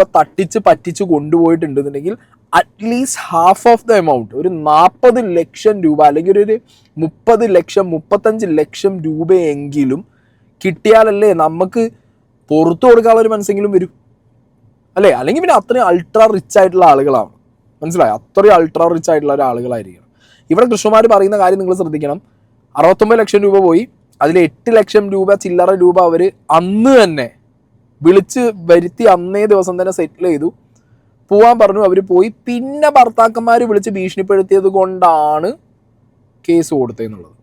പറ്റിച്ച് കൊണ്ടുപോയിട്ടുണ്ടെന്നുണ്ടെങ്കിൽ at least half of the amount, ഒരു 40 ലക്ഷം രൂപ അല്ലെങ്കിൽ ഒരു 30 ലക്ഷം 35 ലക്ഷം രൂപയെങ്കിലും കിട്ടിയാലല്ലേ നമുക്ക് പുറത്തു കൊടുക്കാനുള്ള ഒരു മനസ്സെങ്കിലും വരും അല്ലേ? അല്ലെങ്കിൽ പിന്നെ അത്രയും അൾട്രാ റിച്ച് ആയിട്ടുള്ള ആളുകളാണ്, മനസ്സിലായോ? അത്രയും അൾട്രാ റിച്ച് ആയിട്ടുള്ള ഒരാളുകളായിരിക്കണം. ഇവിടെ കൃഷ്ണകുമാർ പറയുന്ന കാര്യം നിങ്ങൾ ശ്രദ്ധിക്കണം. 69 ലക്ഷം രൂപ പോയി, അതിൽ 8 ലക്ഷം രൂപ ചില്ലറ രൂപ അവർ അന്ന് തന്നെ വിളിച്ച് വരുത്തി അന്നേ ദിവസം തന്നെ സെറ്റിൽ ചെയ്തു, പോവാൻ പറഞ്ഞു. അവർ പോയി. പിന്നെ ഭർത്താക്കന്മാർ വിളിച്ച് ഭീഷണിപ്പെടുത്തിയത് കൊണ്ടാണ് കേസ് കൊടുത്തതെന്നുള്ളത്.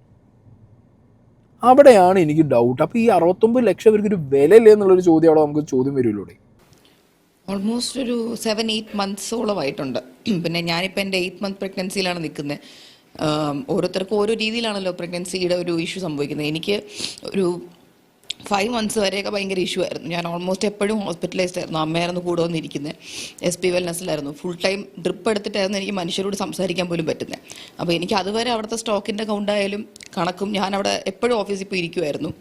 അവിടെയാണ് എനിക്ക് ഡൗട്ട്. അപ്പോൾ ഈ 69 ലക്ഷം ഇവർക്കൊരു വിലയില്ലേ എന്നുള്ളൊരു ചോദ്യം അവിടെ നമുക്ക് ചോദ്യം വരുമല്ലോ. ഓൾമോസ്റ്റ് ഒരു 7-8 മന്ത്സോളമായിട്ടുണ്ട്. പിന്നെ ഞാനിപ്പോൾ എൻ്റെ 8 മന്ത് പ്രഗ്നൻസിയിലാണ് നിൽക്കുന്നത്. ഓരോരുത്തർക്കും ഓരോ രീതിയിലാണല്ലോ പ്രഗ്നൻസിയുടെ ഒരു ഇഷ്യൂ സംഭവിക്കുന്നത്. എനിക്ക് ഒരു 5 മന്ത്സ് വരെയൊക്കെ ഭയങ്കര ഇഷ്യൂ ആയിരുന്നു. ഞാൻ ഓൾമോസ്റ്റ് എപ്പോഴും ഹോസ്പിറ്റലൈസ്ഡ് ആയിരുന്നു. അമ്മയായിരുന്നു കൂടെ വന്നിരിക്കുന്നത്. SP വെൽനസ്സിലായിരുന്നു. ഫുൾ ടൈം ഡ്രിപ്പ് എടുത്തിട്ടായിരുന്നു എനിക്ക് മനുഷ്യരോട് സംസാരിക്കാൻ പോലും പറ്റുന്നത്. അപ്പോൾ എനിക്ക് അതുവരെ അവിടുത്തെ സ്റ്റോക്കിൻ്റെ കൗണ്ടായാലും കണക്കും ഞാൻ അവിടെ എപ്പോഴും ഓഫീസിൽ പോയി ഇരിക്കുമായിരുന്നു.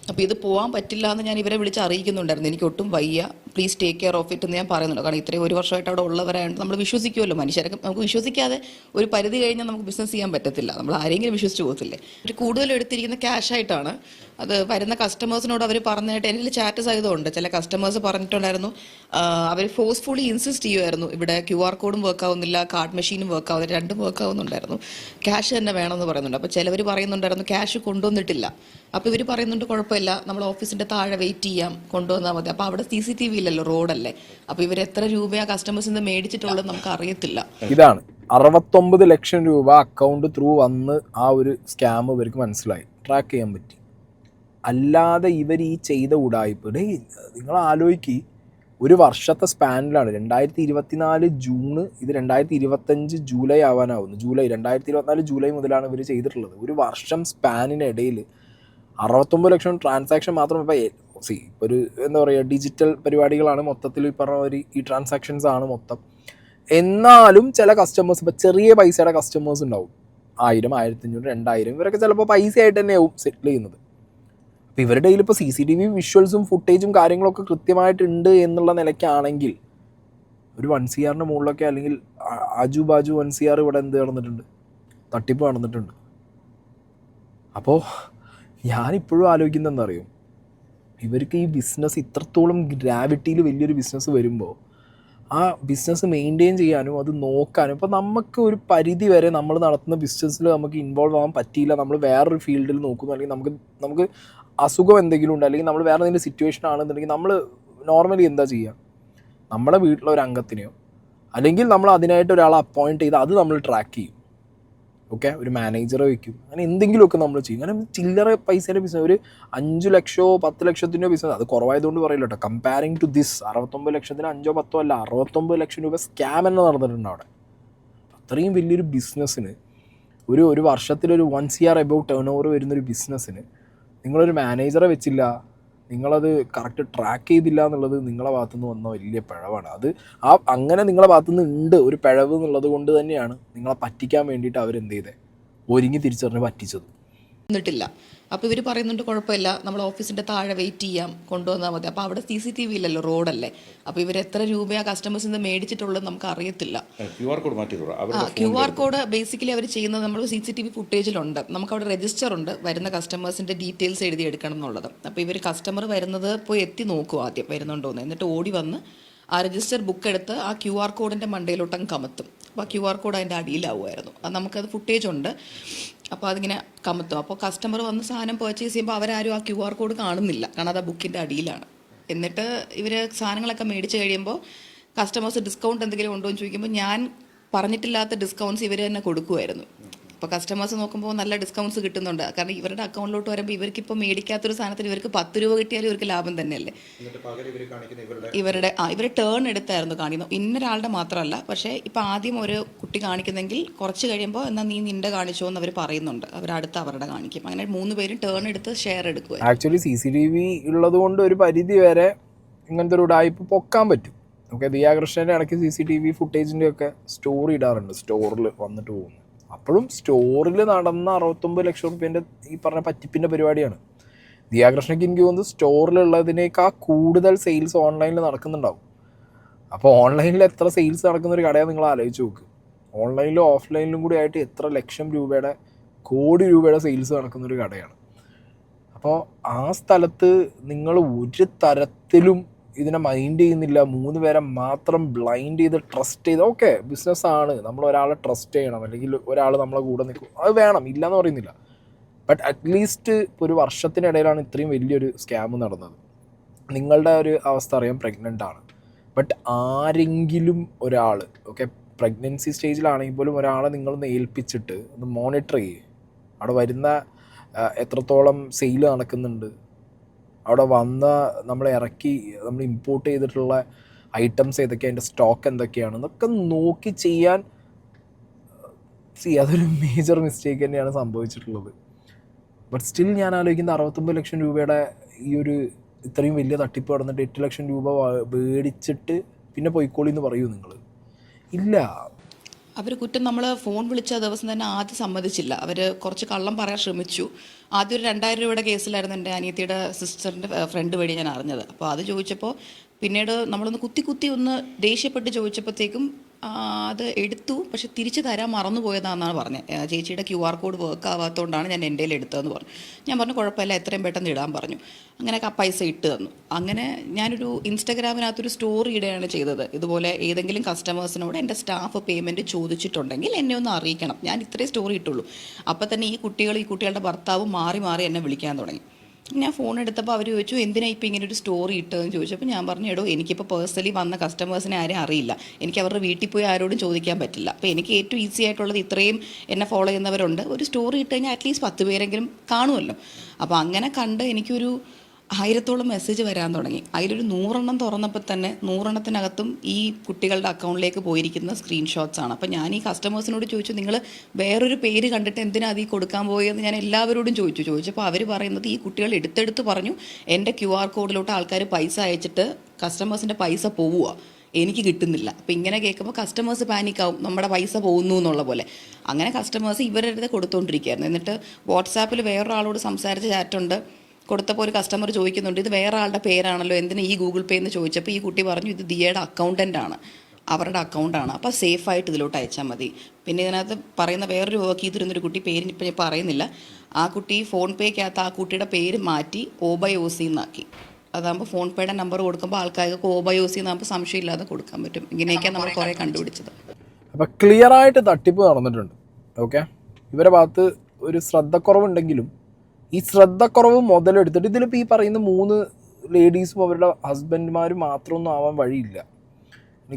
അപ്പോൾ ഇത് പോകാൻ പറ്റില്ല എന്ന് ഞാൻ ഇവരെ വിളിച്ച് അറിയിക്കുന്നുണ്ടായിരുന്നു. എനിക്ക് ഒട്ടും വയ്യ, please take care of it എന്ന് ഞാൻ പറയുന്നുണ്ട്. കാരണം ഇത്രയും 1 വർഷമായിട്ട് അവിടെ ഉള്ളവരായിട്ട് നമ്മൾ വിശ്വസിക്കുമല്ലോ. മനുഷ്യരൊക്കെ നമുക്ക് വിശ്വസിക്കാതെ ഒരു പരിധി കഴിഞ്ഞാൽ നമുക്ക് ബിസിനസ് ചെയ്യാൻ പറ്റത്തില്ല. നമ്മൾ ആരെങ്കിലും വിശ്വസിച്ച് പോകത്തില്ലേ? ഒരു കൂടുതലും എടുത്തിരിക്കുന്ന ക്യാഷായിട്ടാണ്. അത് വരുന്ന കസ്റ്റമേഴ്സിനോട് അവർ പറഞ്ഞായിട്ട് എൻ്റെ ചാറ്റ് സഹിതമുണ്ട്. ചില കസ്റ്റമേഴ്സ് പറഞ്ഞിട്ടുണ്ടായിരുന്നു, അവർ ഫോഴ്സ്ഫുള്ളി ഇൻസിസ്റ്റ് ചെയ്യുമായിരുന്നു, ഇവിടെ QR കോഡും വർക്ക് ആവുന്നില്ല, കാർഡ് മെഷീനും വർക്ക് ആവുന്നില്ല, രണ്ടും വർക്ക് ആവുന്നുണ്ടായിരുന്നു, ക്യാഷ് തന്നെ വേണമെന്ന് പറയുന്നുണ്ട്. അപ്പോൾ ചിലവർ പറയുന്നുണ്ടായിരുന്നു ക്യാഷ് കൊണ്ടുവന്നിട്ടില്ല. അപ്പോൾ ഇവർ പറയുന്നുണ്ട് കുഴപ്പമില്ല, നമ്മൾ ഓഫീസിൻ്റെ താഴെ വെയിറ്റ് ചെയ്യാം, കൊണ്ടുവന്നാൽ മതി. അപ്പോൾ അവിടെ CCTV ഇല്ലല്ലോ, റോഡല്ലേ. അപ്പോൾ ഇവർ എത്ര രൂപയാണ് കസ്റ്റമേഴ്സിൽ നിന്ന് മേടിച്ചിട്ടുള്ളത് നമുക്ക് അറിയത്തില്ല. ഇതാണ് 69 ലക്ഷം രൂപ അക്കൗണ്ട് ത്രൂ വന്ന് ആ ഒരു സ്കാം ഇവർക്ക് മനസ്സിലായി, ട്രാക്ക് ചെയ്യാൻ പറ്റി. അല്ലാതെ ഇവർ ഈ ചെയ്ത ഉടായ്പ നിങ്ങൾ ആലോചിക്ക്. ഒരു വർഷത്തെ സ്പാനിലാണ് 2024 ജൂണ്, ഇത് 2025 ജൂലൈ ആവാനാവുന്നു. 2024 ജൂലൈ മുതലാണ് ഇവർ ചെയ്തിട്ടുള്ളത്. ഒരു വർഷം സ്പാനിനിടയിൽ 69 ലക്ഷം ട്രാൻസാക്ഷൻ മാത്രം. ഇപ്പോൾ ഒരു എന്താ പറയുക, ഡിജിറ്റൽ പരിപാടികളാണ് മൊത്തത്തിൽ ഈ പറഞ്ഞ ഈ ട്രാൻസാക്ഷൻസ് ആണ് മൊത്തം. എന്നാലും ചില കസ്റ്റമേഴ്സ്, ഇപ്പോൾ ചെറിയ പൈസയുടെ കസ്റ്റമേഴ്സ് ഉണ്ടാവും, 1000, 1500, 2000, ഇവരൊക്കെ ചിലപ്പോൾ പൈസ ആയിട്ട് തന്നെയാവും സെറ്റിൽ ചെയ്യുന്നത്. അപ്പോൾ ഇവരുടെ കയ്യിൽ ഇപ്പോൾ CCTV വിഷ്വൽസും ഫുട്ടേജും കാര്യങ്ങളൊക്കെ കൃത്യമായിട്ടുണ്ട് എന്നുള്ള നിലയ്ക്കാണെങ്കിൽ ഒരു 1 CR മുകളിലൊക്കെ, അല്ലെങ്കിൽ ആജു ബാജു 1 CR ഇവിടെ എന്ത് നടന്നിട്ടുണ്ട്, തട്ടിപ്പ് നടന്നിട്ടുണ്ട്. അപ്പോൾ ഞാനിപ്പോഴും ആലോചിക്കുന്നത് എന്താ അറിയും, ഇവർക്ക് ഈ ബിസിനസ് ഇത്രത്തോളം ഗ്രാവിറ്റിയിൽ വലിയൊരു ബിസിനസ് വരുമ്പോൾ ആ ബിസിനസ് മെയിൻറ്റെയിൻ ചെയ്യാനും അത് നോക്കാനും, ഇപ്പോൾ നമുക്ക് ഒരു പരിധി വരെ നമ്മൾ നടത്തുന്ന ബിസിനസ്സിൽ നമുക്ക് ഇൻവോൾവ് ആവാൻ പറ്റിയില്ല, നമ്മൾ വേറൊരു ഫീൽഡിൽ നോക്കുന്നു, അല്ലെങ്കിൽ നമുക്ക് അസുഖം എന്തെങ്കിലും ഉണ്ട്, അല്ലെങ്കിൽ നമ്മൾ വേറെ എന്തെങ്കിലും സിറ്റുവേഷൻ ആണെന്നുണ്ടെങ്കിൽ നമ്മൾ നോർമലി എന്താ ചെയ്യുക, നമ്മുടെ വീട്ടിലെ ഒരു അംഗത്തിനെയോ അല്ലെങ്കിൽ നമ്മൾ അതിനായിട്ട് ഒരാളെ അപ്പോയിൻറ്റ് ചെയ്ത് അത് നമ്മൾ ട്രാക്ക് ചെയ്യും. ഓക്കെ, ഒരു മാനേജറെ വയ്ക്കും, അങ്ങനെ എന്തെങ്കിലുമൊക്കെ നമ്മൾ ചെയ്യും. അങ്ങനെ ചില്ലറ പൈസേൻ്റെ ബിസിനസ്, ഒരു 5 ലക്ഷമോ 10 ലക്ഷത്തിൻ്റെ ബിസിനസ്, അത് കുറവായതുകൊണ്ട് പറയില്ല കേട്ടോ. കമ്പയറിങ് ടു ദിസ് 69 ലക്ഷത്തിന് 5 10 അല്ല, 69 ലക്ഷം രൂപ സ്കാം തന്നെ നടന്നിട്ടുണ്ട് അവിടെ. അത്രയും വലിയൊരു ബിസിനസ്സിന് ഒരു വർഷത്തിലൊരു 1 CR എബവ് ടേൺ ഓവർ വരുന്നൊരു ബിസിനസ്സിന് നിങ്ങളൊരു മാനേജറെ വെച്ചില്ല, നിങ്ങളത് കറക്റ്റ് ട്രാക്ക് ചെയ്തില്ല എന്നുള്ളത് നിങ്ങളെ ഭാഗത്തുനിന്ന് വന്ന വലിയ പിഴവാണ്. അത് അങ്ങനെ നിങ്ങളെ ഭാഗത്തുനിന്ന് ഉണ്ട് ഒരു പിഴവ് എന്നുള്ളത് കൊണ്ട് തന്നെയാണ് നിങ്ങളെ പറ്റിക്കാൻ വേണ്ടിയിട്ട് അവരെന്ത് ചെയ്തത്, ഒരുങ്ങി തിരിച്ചറിഞ്ഞ് പറ്റിച്ചത്. ില്ല. അപ്പോൾ ഇവർ പറയുന്നുണ്ട് കുഴപ്പമില്ല, നമ്മൾ ഓഫീസിൻ്റെ താഴെ വെയിറ്റ് ചെയ്യാം, കൊണ്ടുവന്നാൽ മതി. അപ്പോൾ അവിടെ CCTV ഇല്ലല്ലോ, റോഡല്ലേ. അപ്പോൾ ഇവർ എത്ര രൂപയാണ് കസ്റ്റമേഴ്സിൽ നിന്ന് മേടിച്ചിട്ടുള്ളത് നമുക്ക് അറിയത്തില്ല. QR കോഡ് ബേസിക്കലി അവർ ചെയ്യുന്നത്, നമ്മൾ CCTV ഫുട്ടേജിലുണ്ട്, നമുക്കവിടെ രജിസ്റ്റർ ഉണ്ട്, വരുന്ന കസ്റ്റമേഴ്സിൻ്റെ ഡീറ്റെയിൽസ് എഴുതി എടുക്കണം എന്നുള്ളത്. അപ്പോൾ ഇവർ കസ്റ്റമർ വരുന്നത് പോയി എത്തി നോക്കും ആദ്യം വരുന്നുണ്ടോയെന്ന്, എന്നിട്ട് ഓടി വന്ന് ആ രജിസ്റ്റർ ബുക്ക് എടുത്ത് ആ QR കോഡിൻ്റെ മണ്ടയിലോട്ടങ്ങ് കമത്തും. അപ്പോൾ ആ QR കോഡ് അതിൻ്റെ അടിയിലാവുമായിരുന്നു. അത് നമുക്കത് ഫുട്ടേജ് ഉണ്ട്. അപ്പോൾ അതിങ്ങനെ കമത്തും. അപ്പോൾ കസ്റ്റമർ വന്ന് സാധനം പർച്ചേസ് ചെയ്യുമ്പോൾ അവരാരും ആ QR കോഡ് കാണുന്നില്ല, കാരണം അത് ആ ബുക്കിൻ്റെ അടിയിലാണ്. എന്നിട്ട് ഇവർ സാധനങ്ങളൊക്കെ മേടിച്ച് കഴിയുമ്പോൾ കസ്റ്റമേഴ്സ് ഡിസ്കൗണ്ട് എന്തെങ്കിലും ഉണ്ടോ എന്ന് ചോദിക്കുമ്പോൾ ഞാൻ പറഞ്ഞിട്ടില്ലാത്ത ഡിസ്കൗണ്ട്സ് ഇവർ തന്നെ കൊടുക്കുമായിരുന്നു. അപ്പോൾ കസ്റ്റമേഴ്സ് നോക്കുമ്പോൾ നല്ല ഡിസ്കൗണ്ട്സ് കിട്ടുന്നുണ്ട്. കാരണം ഇവരുടെ അക്കൗണ്ടിലോട്ട് വരുമ്പോൾ ഇവർക്കിപ്പോൾ മേടിക്കാത്തൊരു സാധനത്തിന് ഇവർക്ക് 10 രൂപ കിട്ടിയാലും ഇവർക്ക് ലാഭം തന്നെയല്ലേ. ഇവർ ടേൺ എടുത്തായിരുന്നു കാണിക്കുന്നത്, ഇന്നൊരാളുടെ മാത്രമല്ല. പക്ഷേ ഇപ്പോൾ ആദ്യം ഒരു കുട്ടി കാണിക്കുന്നെങ്കിൽ കുറച്ച് കഴിയുമ്പോൾ എന്നാൽ നീ നിൻ്റെ കാണിച്ചോ എന്ന് അവർ പറയുന്നുണ്ട്, അവരടുത്ത് അവരുടെ കാണിക്കും. അങ്ങനെ 3 പേരും ടേൺ എടുത്ത് ഷെയർ എടുക്കുക. ആക്ച്വലി CCTV ഉള്ളത് കൊണ്ട് ഒരു പരിധി വരെ ഇങ്ങനത്തെ ഒരു ഉടായ്പ പൊക്കാൻ പറ്റും. ഓക്കെ, ദിയാകൃഷ്ണൻ്റെ ഇടയ്ക്ക് CCTV ഫുട്ടേജിൻ്റെ ഒക്കെ സ്റ്റോറി ഇടാറുണ്ട്, സ്റ്റോറിൽ വന്നിട്ട് പോകുന്നു. അപ്പോഴും സ്റ്റോറിൽ നടന്ന 69 ലക്ഷം റുപ്യേൻ്റെ ഈ പറഞ്ഞ പറ്റിപ്പിൻ്റെ പരിപാടിയാണ്. ദിയാകൃഷ്ണയ്ക്ക് എനിക്ക് തോന്നുന്നു സ്റ്റോറിലുള്ളതിനേക്കാൾ കൂടുതൽ സെയിൽസ് ഓൺലൈനിൽ നടക്കുന്നുണ്ടാവും. അപ്പോൾ ഓൺലൈനിൽ എത്ര സെയിൽസ് നടക്കുന്ന ഒരു കടയാണ് നിങ്ങൾ ആലോചിച്ച് നോക്ക്. ഓൺലൈനിലും ഓഫ്ലൈനിലും കൂടി ആയിട്ട് എത്ര ലക്ഷം രൂപയുടെ, കോടി രൂപയുടെ സെയിൽസ് നടക്കുന്നൊരു കടയാണ്. അപ്പോൾ ആ സ്ഥലത്ത് നിങ്ങൾ ഒരു തരത്തിലും ഇതിനെ മൈൻഡ് ചെയ്യുന്നില്ല. 3 പേരെ മാത്രം ബ്ലൈൻഡ് ചെയ്ത് ട്രസ്റ്റ് ചെയ്ത്, ഓക്കെ ബിസിനസ്സാണ്, നമ്മൾ ഒരാളെ ട്രസ്റ്റ് ചെയ്യണം, അല്ലെങ്കിൽ ഒരാൾ നമ്മളെ കൂടെ നിൽക്കും, അത് വേണം, ഇല്ലയെന്ന് പറയുന്നില്ല. ബട്ട് അറ്റ്ലീസ്റ്റ് ഇപ്പോൾ ഒരു വർഷത്തിനിടയിലാണ് ഇത്രയും വലിയൊരു സ്കാം നടന്നത്. നിങ്ങളുടെ ഒരു അവസ്ഥ അറിയാം, പ്രഗ്നൻ്റ് ആണ്. ബട്ട് ആരെങ്കിലും ഒരാൾ, ഓക്കെ പ്രഗ്നൻസി സ്റ്റേജിലാണെങ്കിൽ പോലും ഒരാളെ നിങ്ങളൊന്ന് ഏൽപ്പിച്ചിട്ട് ഒന്ന് മോണിറ്റർ ചെയ്യുക. അവിടെ വരുന്ന എത്രത്തോളം സെയിൽ നടക്കുന്നുണ്ട്, അവിടെ വന്ന നമ്മൾ ഇറക്കി നമ്മൾ ഇമ്പോർട്ട് ചെയ്തിട്ടുള്ള ഐറ്റംസ് ഏതൊക്കെയാണ്, അതിൻ്റെ സ്റ്റോക്ക് എന്തൊക്കെയാണ് എന്നൊക്കെ നോക്കി ചെയ്യാൻ. അതൊരു മേജർ മിസ്റ്റേക്ക് തന്നെയാണ് സംഭവിച്ചിട്ടുള്ളത്. ബട്ട് സ്റ്റിൽ ഞാൻ ആലോചിക്കുന്ന 69 ലക്ഷം രൂപയുടെ ഈ ഒരു ഇത്രയും വലിയ തട്ടിപ്പ് നടന്നിട്ട് 8 ലക്ഷം രൂപ മേടിച്ചിട്ട് പിന്നെ പൊയ്ക്കോളി എന്ന് പറയൂ നിങ്ങൾ? ഇല്ല. അവർ കുറ്റം, നമ്മൾ ഫോൺ വിളിച്ച ദിവസം തന്നെ ആദ്യം സമ്മതിച്ചില്ല. അവർ കുറച്ച് കള്ളം പറയാൻ ശ്രമിച്ചു. ആദ്യം ഒരു 2000 രൂപയുടെ കേസിലായിരുന്നു എൻ്റെ അനിയത്തിയുടെ സിസ്റ്ററിൻ്റെ ഫ്രണ്ട് വഴി ഞാൻ അറിഞ്ഞത്. അപ്പോൾ അത് ചോദിച്ചപ്പോൾ പിന്നീട് നമ്മളൊന്ന് കുത്തി ഒന്ന് ദേഷ്യപ്പെട്ട് ചോദിച്ചപ്പോഴത്തേക്കും അത് എടുത്തു, പക്ഷെ തിരിച്ച് തരാൻ മറന്നുപോയതാണെന്നാണ് പറഞ്ഞത്. ചേച്ചിയുടെ QR കോഡ് വർക്ക് ആവാത്തതുകൊണ്ടാണ് ഞാൻ എൻ്റെ എടുത്തതെന്ന് പറഞ്ഞു. ഞാൻ പറഞ്ഞു കുഴപ്പമില്ല, എത്രയും പെട്ടെന്ന് ഇടാൻ പറഞ്ഞു. അങ്ങനെ ആ പൈസ ഇട്ട് തന്നു. അങ്ങനെ ഞാനൊരു ഇൻസ്റ്റഗ്രാമിനകത്തൊരു സ്റ്റോറി ഇടുകയാണ് ചെയ്തത്. ഇതുപോലെ ഏതെങ്കിലും കസ്റ്റമേഴ്സിനോട് എൻ്റെ സ്റ്റാഫ് പേയ്മെൻറ്റ് ചോദിച്ചിട്ടുണ്ടെങ്കിൽ എന്നെ ഒന്ന് അറിയിക്കണം. ഞാൻ ഇത്രയും സ്റ്റോറി ഇട്ടുള്ളൂ. അപ്പോൾ തന്നെ ഈ കുട്ടികളുടെ ഭർത്താവും മാറി എന്നെ വിളിക്കാൻ തുടങ്ങി. ഞാൻ ഫോൺ എടുത്തപ്പോൾ അവർ ചോദിച്ചു എന്തിനാണ് ഇപ്പോൾ ഇങ്ങനെ ഒരു സ്റ്റോറി ഇട്ടതെന്ന് ചോദിച്ചപ്പോൾ ഞാൻ പറഞ്ഞു, എടോ എനിക്കിപ്പോൾ പേഴ്സണലി വന്ന കസ്റ്റമേഴ്സിനെ ആരും അറിയില്ല, എനിക്ക് അവരുടെ വീട്ടിൽ പോയി ആരോടും ചോദിക്കാൻ പറ്റില്ല. അപ്പോൾ എനിക്ക് ഏറ്റവും ഈസി ആയിട്ടുള്ളത് ഇത്രയും എന്നെ ഫോളോ ചെയ്യുന്നവരുണ്ട്, ഒരു സ്റ്റോറി ഇട്ട് കഴിഞ്ഞാൽ അറ്റ്ലീസ്റ്റ് 10 പേരെങ്കിലും കാണുമല്ലോ. അപ്പോൾ അങ്ങനെ കണ്ട് എനിക്കൊരു 1000-ഓളം മെസ്സേജ് വരാൻ തുടങ്ങി. അതിലൊരു 100 തുറന്നപ്പോൾ തന്നെ 100 ഈ കുട്ടികളുടെ അക്കൗണ്ടിലേക്ക് പോയിരിക്കുന്ന സ്ക്രീൻഷോട്ട്സാണ്. അപ്പോൾ ഞാൻ ഈ കസ്റ്റമേഴ്സിനോട് ചോദിച്ചു, നിങ്ങൾ വേറൊരു പേര് കണ്ടിട്ട് എന്തിനാ അത് ഈ കൊടുക്കാൻ പോയെന്ന് ഞാൻ എല്ലാവരോടും ചോദിച്ചപ്പോൾ അവർ പറയുന്നത് ഈ കുട്ടികൾ എടുത്തെടുത്ത് പറഞ്ഞു എൻ്റെ QR കോഡിലോട്ട് ആൾക്കാർ പൈസ അയച്ചിട്ട് കസ്റ്റമേഴ്സിൻ്റെ പൈസ പോവുക, എനിക്ക് കിട്ടുന്നില്ല. അപ്പോൾ ഇങ്ങനെ കേൾക്കുമ്പോൾ കസ്റ്റമേഴ്സ് പാനിക്കാവും, നമ്മുടെ പൈസ പോകുന്നു എന്നുള്ള പോലെ. അങ്ങനെ കസ്റ്റമേഴ്സ് ഇവരുടെ അടുത്ത് കൊടുത്തുകൊണ്ടിരിക്കുകയായിരുന്നു. എന്നിട്ട് വാട്സാപ്പിൽ വേറൊരാളോട് സംസാരിച്ച ചാറ്റുണ്ട്. കൊടുത്തപ്പോൾ ഒരു കസ്റ്റമർ ചോദിക്കുന്നുണ്ട്, ഇത് വേറെ ആളുടെ പേരാണല്ലോ, എന്തിനാ ഈ ഗൂഗിൾ പേ എന്ന് ചോദിച്ചപ്പോൾ ഈ കുട്ടി പറഞ്ഞു ഇത് ദിയയുടെ അക്കൗണ്ടൻ്റാണ്, അവരുടെ അക്കൗണ്ടാണ്, അപ്പോൾ സേഫായിട്ട് ഇതിലോട്ട് അയച്ചാൽ മതി. പിന്നെ ഇതിനകത്ത് പറയുന്ന വേറൊരു വർക്ക് ചെയ്തിരുന്നൊരു കുട്ടി, പേരിന് ഇപ്പം ഞാൻ പറയുന്നില്ല, ആ കുട്ടി ഫോൺ പേക്കകത്ത് ആ കുട്ടിയുടെ പേര് മാറ്റി OBYOC എന്നാക്കി. അതാകുമ്പോൾ ഫോൺ പേയുടെ നമ്പർ കൊടുക്കുമ്പോൾ ആൾക്കാർക്ക് OBYOC എന്നാകുമ്പോൾ സംശയമില്ലാതെ കൊടുക്കാൻ പറ്റും. ഇങ്ങനെയൊക്കെയാണ് നമ്മൾ കുറേ കണ്ടുപിടിച്ചത്. അപ്പോൾ ക്ലിയറായിട്ട് തട്ടിപ്പ് നടന്നിട്ടുണ്ട്. ഓക്കെ, ഇവരുടെ ഭാഗത്ത് ഒരു ശ്രദ്ധക്കുറവുണ്ടെങ്കിലും ഈ ശ്രദ്ധക്കുറവ് മുതലെടുത്തിട്ട് ഇതിലിപ്പോൾ ഈ പറയുന്ന 3 ലേഡീസും അവരുടെ ഹസ്ബൻഡുമാരും മാത്രമൊന്നും ആവാൻ വഴിയില്ല.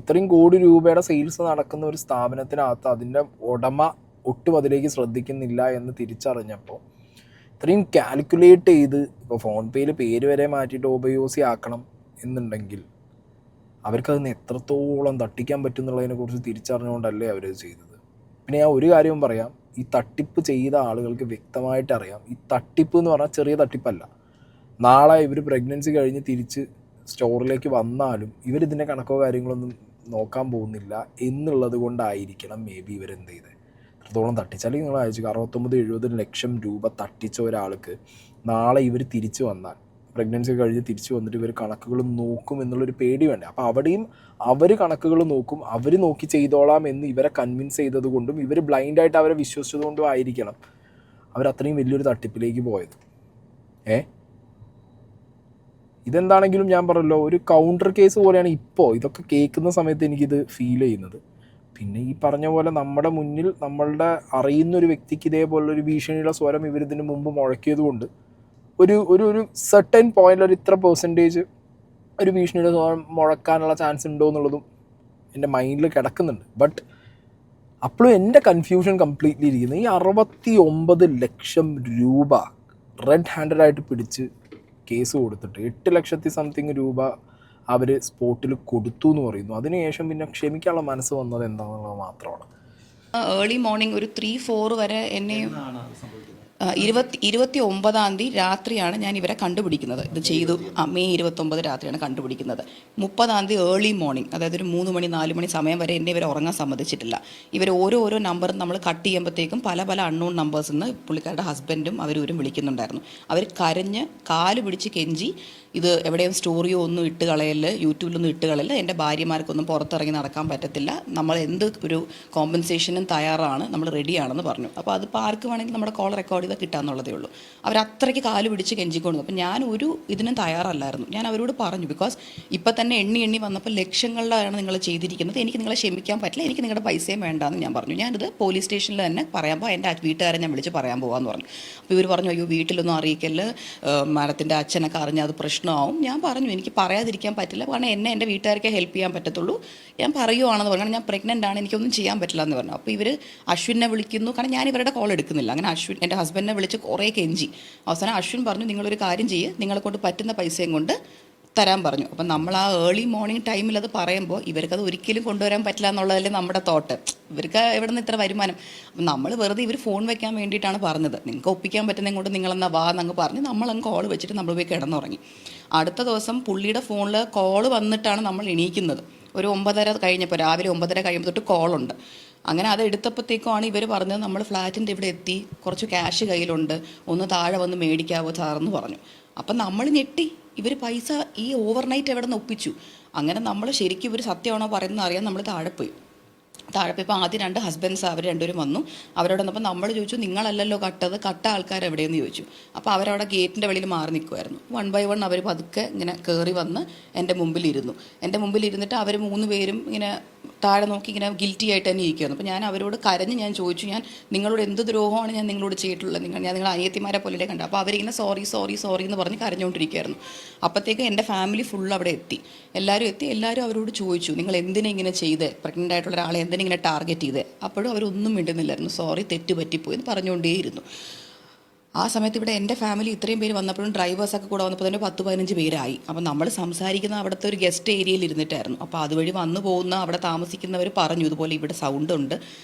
ഇത്രയും കോടി രൂപയുടെ സെയിൽസ് നടക്കുന്ന ഒരു സ്ഥാപനത്തിനകത്ത് അതിൻ്റെ ഉടമ ഒട്ടും അതിലേക്ക് ശ്രദ്ധിക്കുന്നില്ല എന്ന് തിരിച്ചറിഞ്ഞപ്പോൾ ഇത്രയും കാൽക്കുലേറ്റ് ചെയ്ത് ഇപ്പോൾ ഫോൺ പേയിൽ പേര് വരെ മാറ്റിയിട്ട് OBYOC ആക്കണം എന്നുണ്ടെങ്കിൽ അവർക്കതിന് എത്രത്തോളം തട്ടിക്കാൻ പറ്റും എന്നുള്ളതിനെക്കുറിച്ച് തിരിച്ചറിഞ്ഞുകൊണ്ടല്ലേ അവരത് ചെയ്തത്. പിന്നെ ഞാൻ ഒരു കാര്യവും പറയാം, ഈ തട്ടിപ്പ് ചെയ്ത ആളുകൾക്ക് വ്യക്തമായിട്ട് അറിയാം, ഈ തട്ടിപ്പ് എന്ന് പറഞ്ഞാൽ ചെറിയ തട്ടിപ്പല്ല. നാളെ ഇവർ പ്രഗ്നൻസി കഴിഞ്ഞ് തിരിച്ച് സ്റ്റോറിലേക്ക് വന്നാലും ഇവരിതിൻ്റെ കണക്കോ കാര്യങ്ങളൊന്നും നോക്കാൻ പോകുന്നില്ല എന്നുള്ളത് കൊണ്ടായിരിക്കണം മേ ബി ഇവരെന്ത് ചെയ്തത്. എത്രത്തോളം തട്ടിച്ചാൽ നിങ്ങൾ അയച്ചു 69-70 ലക്ഷം രൂപ തട്ടിച്ച ഒരാൾക്ക് നാളെ ഇവർ തിരിച്ചു വന്നാൽ, പ്രഗ്നൻസി കഴിഞ്ഞ് തിരിച്ചു വന്നിട്ട് ഇവർ കണക്കുകൾ നോക്കും എന്നുള്ളൊരു പേടി വേണ്ടേ. അപ്പോൾ അവിടെയും അവർ കണക്കുകൾ നോക്കും, അവർ നോക്കി ചെയ്തോളാം എന്ന് ഇവരെ കൺവിൻസ് ചെയ്തത് കൊണ്ടും ഇവർ ബ്ലൈൻഡായിട്ട് അവരെ വിശ്വസിച്ചത് കൊണ്ടും ആയിരിക്കണം അവരത്രയും വലിയൊരു തട്ടിപ്പിലേക്ക് പോയത്. ഇതെന്താണെങ്കിലും ഞാൻ പറഞ്ഞല്ലോ, ഒരു കൗണ്ടർ കേസ് പോലെയാണ് ഇപ്പോൾ ഇതൊക്കെ കേൾക്കുന്ന സമയത്ത് എനിക്കിത് ഫീൽ ചെയ്യുന്നത്. പിന്നെ ഈ പറഞ്ഞ പോലെ നമ്മുടെ മുന്നിൽ നമ്മളുടെ അറിയുന്ന ഒരു വ്യക്തിക്ക് ഇതേപോലുള്ളൊരു ഭീഷണിയുടെ സ്വരം ഇവരിതിന് മുമ്പ് മുഴക്കിയത് കൊണ്ട് ഒരു സെർട്ടൻ പോയിന്റിൽ ഒരു ഇത്ര പെർസെൻറ്റേജ് ഒരു ഭീഷണിയുടെ സ്വരം മുഴക്കാനുള്ള ചാൻസ് ഉണ്ടോ എന്നുള്ളതും എൻ്റെ മൈൻഡിൽ കിടക്കുന്നുണ്ട്. ബട്ട് അപ്പോഴും എൻ്റെ കൺഫ്യൂഷൻ കംപ്ലീറ്റ്ലി ഇരിക്കുന്നത് ഈ 69 ലക്ഷം രൂപ റെഡ് ഹാൻഡഡായിട്ട് പിടിച്ച് കേസ് കൊടുത്തിട്ട് 8 ലക്ഷത്തി സംതിങ് രൂപ അവർ സ്പോട്ടിൽ കൊടുത്തു എന്ന് പറയുന്നു. അതിനുശേഷം പിന്നെ ക്ഷമിക്കാനുള്ള മനസ്സ് വന്നത് എന്താണെന്നുള്ളത് മാത്രമാണ്. ഏർലി മോർണിംഗ് ഒരു 3-4 വരെ എന്നെയും 29 രാത്രിയാണ് ഞാൻ ഇവരെ കണ്ടുപിടിക്കുന്നത്. ഇത് ചെയ്തു മെയ് 29 രാത്രിയാണ് കണ്ടുപിടിക്കുന്നത്. 30 ഏർലി മോർണിംഗ്, അതായത് ഒരു 3 മണി 4 മണി സമയം വരെ എന്നെ ഇവരെ ഉറങ്ങാൻ സമ്മതിച്ചിട്ടില്ല. ഇവർ ഓരോ നമ്പറും നമ്മൾ കട്ട് ചെയ്യുമ്പോഴത്തേക്കും പല അൺനോൺ നമ്പേഴ്സിൽ നിന്ന് പുള്ളിക്കാരുടെ ഹസ്ബൻഡും അവരും വിളിക്കുന്നുണ്ടായിരുന്നു. അവർ കരഞ്ഞ് കാല് പിടിച്ച് കെഞ്ചി ഇത് എവിടെയും സ്റ്റോറിയോ ഒന്നും ഇട്ട് കളയല്ല, യൂട്യൂബിലൊന്നും ഇട്ട് കളയല്ല, എൻ്റെ ഭാര്യമാർക്കൊന്നും പുറത്തിറങ്ങി നടക്കാൻ പറ്റത്തില്ല, നമ്മൾ എന്ത് ഒരു കോമ്പൻസേഷനും തയ്യാറാണ്, നമ്മൾ റെഡിയാണെന്ന് പറഞ്ഞു. അപ്പോൾ അതിപ്പോൾ ആർക്ക് വേണമെങ്കിൽ നമ്മുടെ കോൾ റെക്കോർഡ് ചെയ്താൽ കിട്ടാമെന്നുള്ളതേ ഉള്ളൂ. അവരത്രയ്ക്ക് കാല് പിടിച്ച് കെഞ്ചിക്കൊണ്ടു. അപ്പം ഞാൻ ഇതിനും തയ്യാറല്ലായിരുന്നു. ഞാൻ അവരോട് പറഞ്ഞു, ബിക്കോസ് ഇപ്പം തന്നെ എണ്ണി വന്നപ്പോൾ ലക്ഷങ്ങളിലാണ് നിങ്ങൾ ചെയ്തിരിക്കുന്നത്, എനിക്ക് നിങ്ങളെ ക്ഷമിക്കാൻ പറ്റില്ല, എനിക്ക് നിങ്ങളുടെ പൈസയും വേണ്ടാന്ന് ഞാൻ പറഞ്ഞു. ഞാനിത് പോലീസ് സ്റ്റേഷനിൽ തന്നെ പറയാമ്പോൾ എൻ്റെ വീട്ടുകാരെ ഞാൻ വിളിച്ച് പറയാൻ പോകാമെന്ന് പറഞ്ഞു. അപ്പോൾ ഇവർ പറഞ്ഞു, അയ്യോ വീട്ടിലൊന്നും അറിയിക്കല്, മാഡത്തിൻ്റെ അച്ഛനൊക്കെ അറിഞ്ഞാൽ അത് പ്രശ്നമാവും. ഞാൻ പറഞ്ഞു എനിക്ക് പറയാതിരിക്കാൻ പറ്റില്ല, കാരണം എൻ്റെ വീട്ടുകാർക്ക് ഹെൽപ്പ് ചെയ്യാൻ പറ്റത്തുള്ളൂ, ഞാൻ പറയുവാണെന്ന് പറഞ്ഞു. ഞാൻ പ്രഗ്നൻ്റ് ആണ്, എനിക്കൊന്നും ചെയ്യാൻ പറ്റില്ല എന്ന് പറഞ്ഞു. അപ്പോൾ ഇവർ അശ്വിനെ വിളിക്കുന്നു, കാരണം ഞാൻ ഇവരുടെ കോൾ എടുക്കുന്നില്ല. അങ്ങനെ അശ്വിൻ എൻ്റെ ഹസ്ബൻഡിനെ വിളിച്ച് കുറേ കെഞ്ചി. അവസാനം അശ്വിൻ പറഞ്ഞു, നിങ്ങളൊരു കാര്യം ചെയ്യുക, നിങ്ങളെ കൊണ്ട് പറ്റുന്ന പൈസയും കൊണ്ട് തരാൻ പറഞ്ഞു. അപ്പം നമ്മൾ ആ ഏർലി മോർണിംഗ് ടൈമിൽ അത് പറയുമ്പോൾ ഇവർക്കത് ഒരിക്കലും കൊണ്ടുവരാൻ പറ്റില്ല എന്നുള്ളതല്ലേ നമ്മുടെ തോട്ട്. ഇവർക്ക് എവിടെ നിന്ന് ഇത്ര വരുമാനം? അപ്പം നമ്മൾ വെറുതെ ഇവർ ഫോൺ വെക്കാൻ വേണ്ടിയിട്ടാണ് പറഞ്ഞത്, നിങ്ങൾക്ക് ഒപ്പിക്കാൻ പറ്റുന്നതും കൊണ്ട് നിങ്ങളെന്നാ വാ എന്നങ്ങ് പറഞ്ഞ് നമ്മളങ്ങ് കോൾ വെച്ചിട്ട് നമ്മൾ പോയി കിടന്നുറങ്ങി. അടുത്ത ദിവസം പുള്ളിയുടെ ഫോണിൽ കോൾ വന്നിട്ടാണ് നമ്മൾ എണീക്കുന്നത്. ഒരു 9:30 കഴിഞ്ഞപ്പോൾ, രാവിലെ 9:30 കഴിയുമ്പോൾ തൊട്ട് കോളുണ്ട്. അങ്ങനെ അത് എടുത്തപ്പോഴത്തേക്കുമാണ് ഇവർ പറഞ്ഞത്, നമ്മൾ ഫ്ലാറ്റിൻ്റെ ഇവിടെ എത്തി, കുറച്ച് ക്യാഷ് കയ്യിലുണ്ട്, ഒന്ന് താഴെ വന്ന് മേടിക്കാവോ സാറെന്ന് പറഞ്ഞു. അപ്പം നമ്മൾ ഞെട്ടി, ഇവർ പൈസ ഈ ഓവർനൈറ്റ് എവിടെ നിന്ന് ഒപ്പിച്ചു. അങ്ങനെ നമ്മൾ ശരിക്കും ഇവർ സത്യമാണോ പറയുന്നത് അറിയാൻ നമ്മൾ താഴെ പോയി. ഇപ്പോൾ ആദ്യം 2 ഹസ്ബൻഡ്സ് അവർ രണ്ടുപേരും വന്നു. അവരോട് വന്നപ്പോൾ നമ്മൾ ചോദിച്ചു, നിങ്ങളല്ലല്ലോ കട്ട ആൾക്കാർ എവിടെയെന്ന് ചോദിച്ചു. അപ്പോൾ അവരവിടെ ഗേറ്റിൻ്റെ വെളിയിൽ മാറി നിൽക്കുമായിരുന്നു. 1 by 1 അവർ പതുക്കെ ഇങ്ങനെ കയറി വന്ന് എൻ്റെ മുമ്പിലിരുന്നു. എൻ്റെ മുമ്പിലിരുന്നിട്ട് അവർ 3 പേരും ഇങ്ങനെ താഴെ നോക്കി ഇങ്ങനെ ഗിൽറ്റി ആയിട്ട് തന്നെ ഇരിക്കുകയായിരുന്നു. അപ്പോൾ ഞാൻ അവരോട് കരഞ്ഞ് ഞാൻ ചോദിച്ചു, ഞാൻ നിങ്ങളോട് എന്ത് ദ്രോഹമാണ് ഞാൻ നിങ്ങളോട് ചെയ്തിട്ടുള്ളത്, ഞാൻ നിങ്ങളെ അനിയത്തിമാരെ പോലെ കണ്ടു. അപ്പോൾ അവരിങ്ങനെ സോറി എന്ന് പറഞ്ഞ് കരഞ്ഞുകൊണ്ടിരിക്കുകയായിരുന്നു. അപ്പോഴത്തേക്ക് എൻ്റെ ഫാമിലി ഫുൾ അവിടെ എത്തി. എല്ലാവരും അവരോട് ചോദിച്ചു, നിങ്ങൾ എന്തിനാ ഇങ്ങനെ ചെയ്തേ, പ്രഗ്നൻ്റ് ആയിട്ടുള്ള ഒരാളെ എന്തിനാ ഇങ്ങനെ ടാർഗറ്റ് ചെയ്തേ? അപ്പോഴും അവരൊന്നും മിണ്ടുന്നില്ലായിരുന്നു. സോറി, തെറ്റ് പറ്റിപ്പോയി എന്ന് പറഞ്ഞുകൊണ്ടേയിരുന്നു. ആ സമയത്ത് ഇവിടെ എൻ്റെ ഫാമിലി ഇത്രയും പേര് വന്നപ്പോഴും ഡ്രൈവേഴ്സൊക്കെ കൂടെ വന്നപ്പോൾ തന്നെ 10-15 പേരായി. അപ്പോൾ നമ്മൾ സംസാരിക്കുന്ന അവിടുത്തെ ഒരു ഗസ്റ്റ് ഏരിയയിൽ ഇരുന്നിട്ടായിരുന്നു. അപ്പോൾ അതുവഴി വന്നു പോകുന്ന അവിടെ താമസിക്കുന്നവർ പറഞ്ഞു, ഇതുപോലെ ഇവിടെ സൗണ്ട് ഉണ്ട്,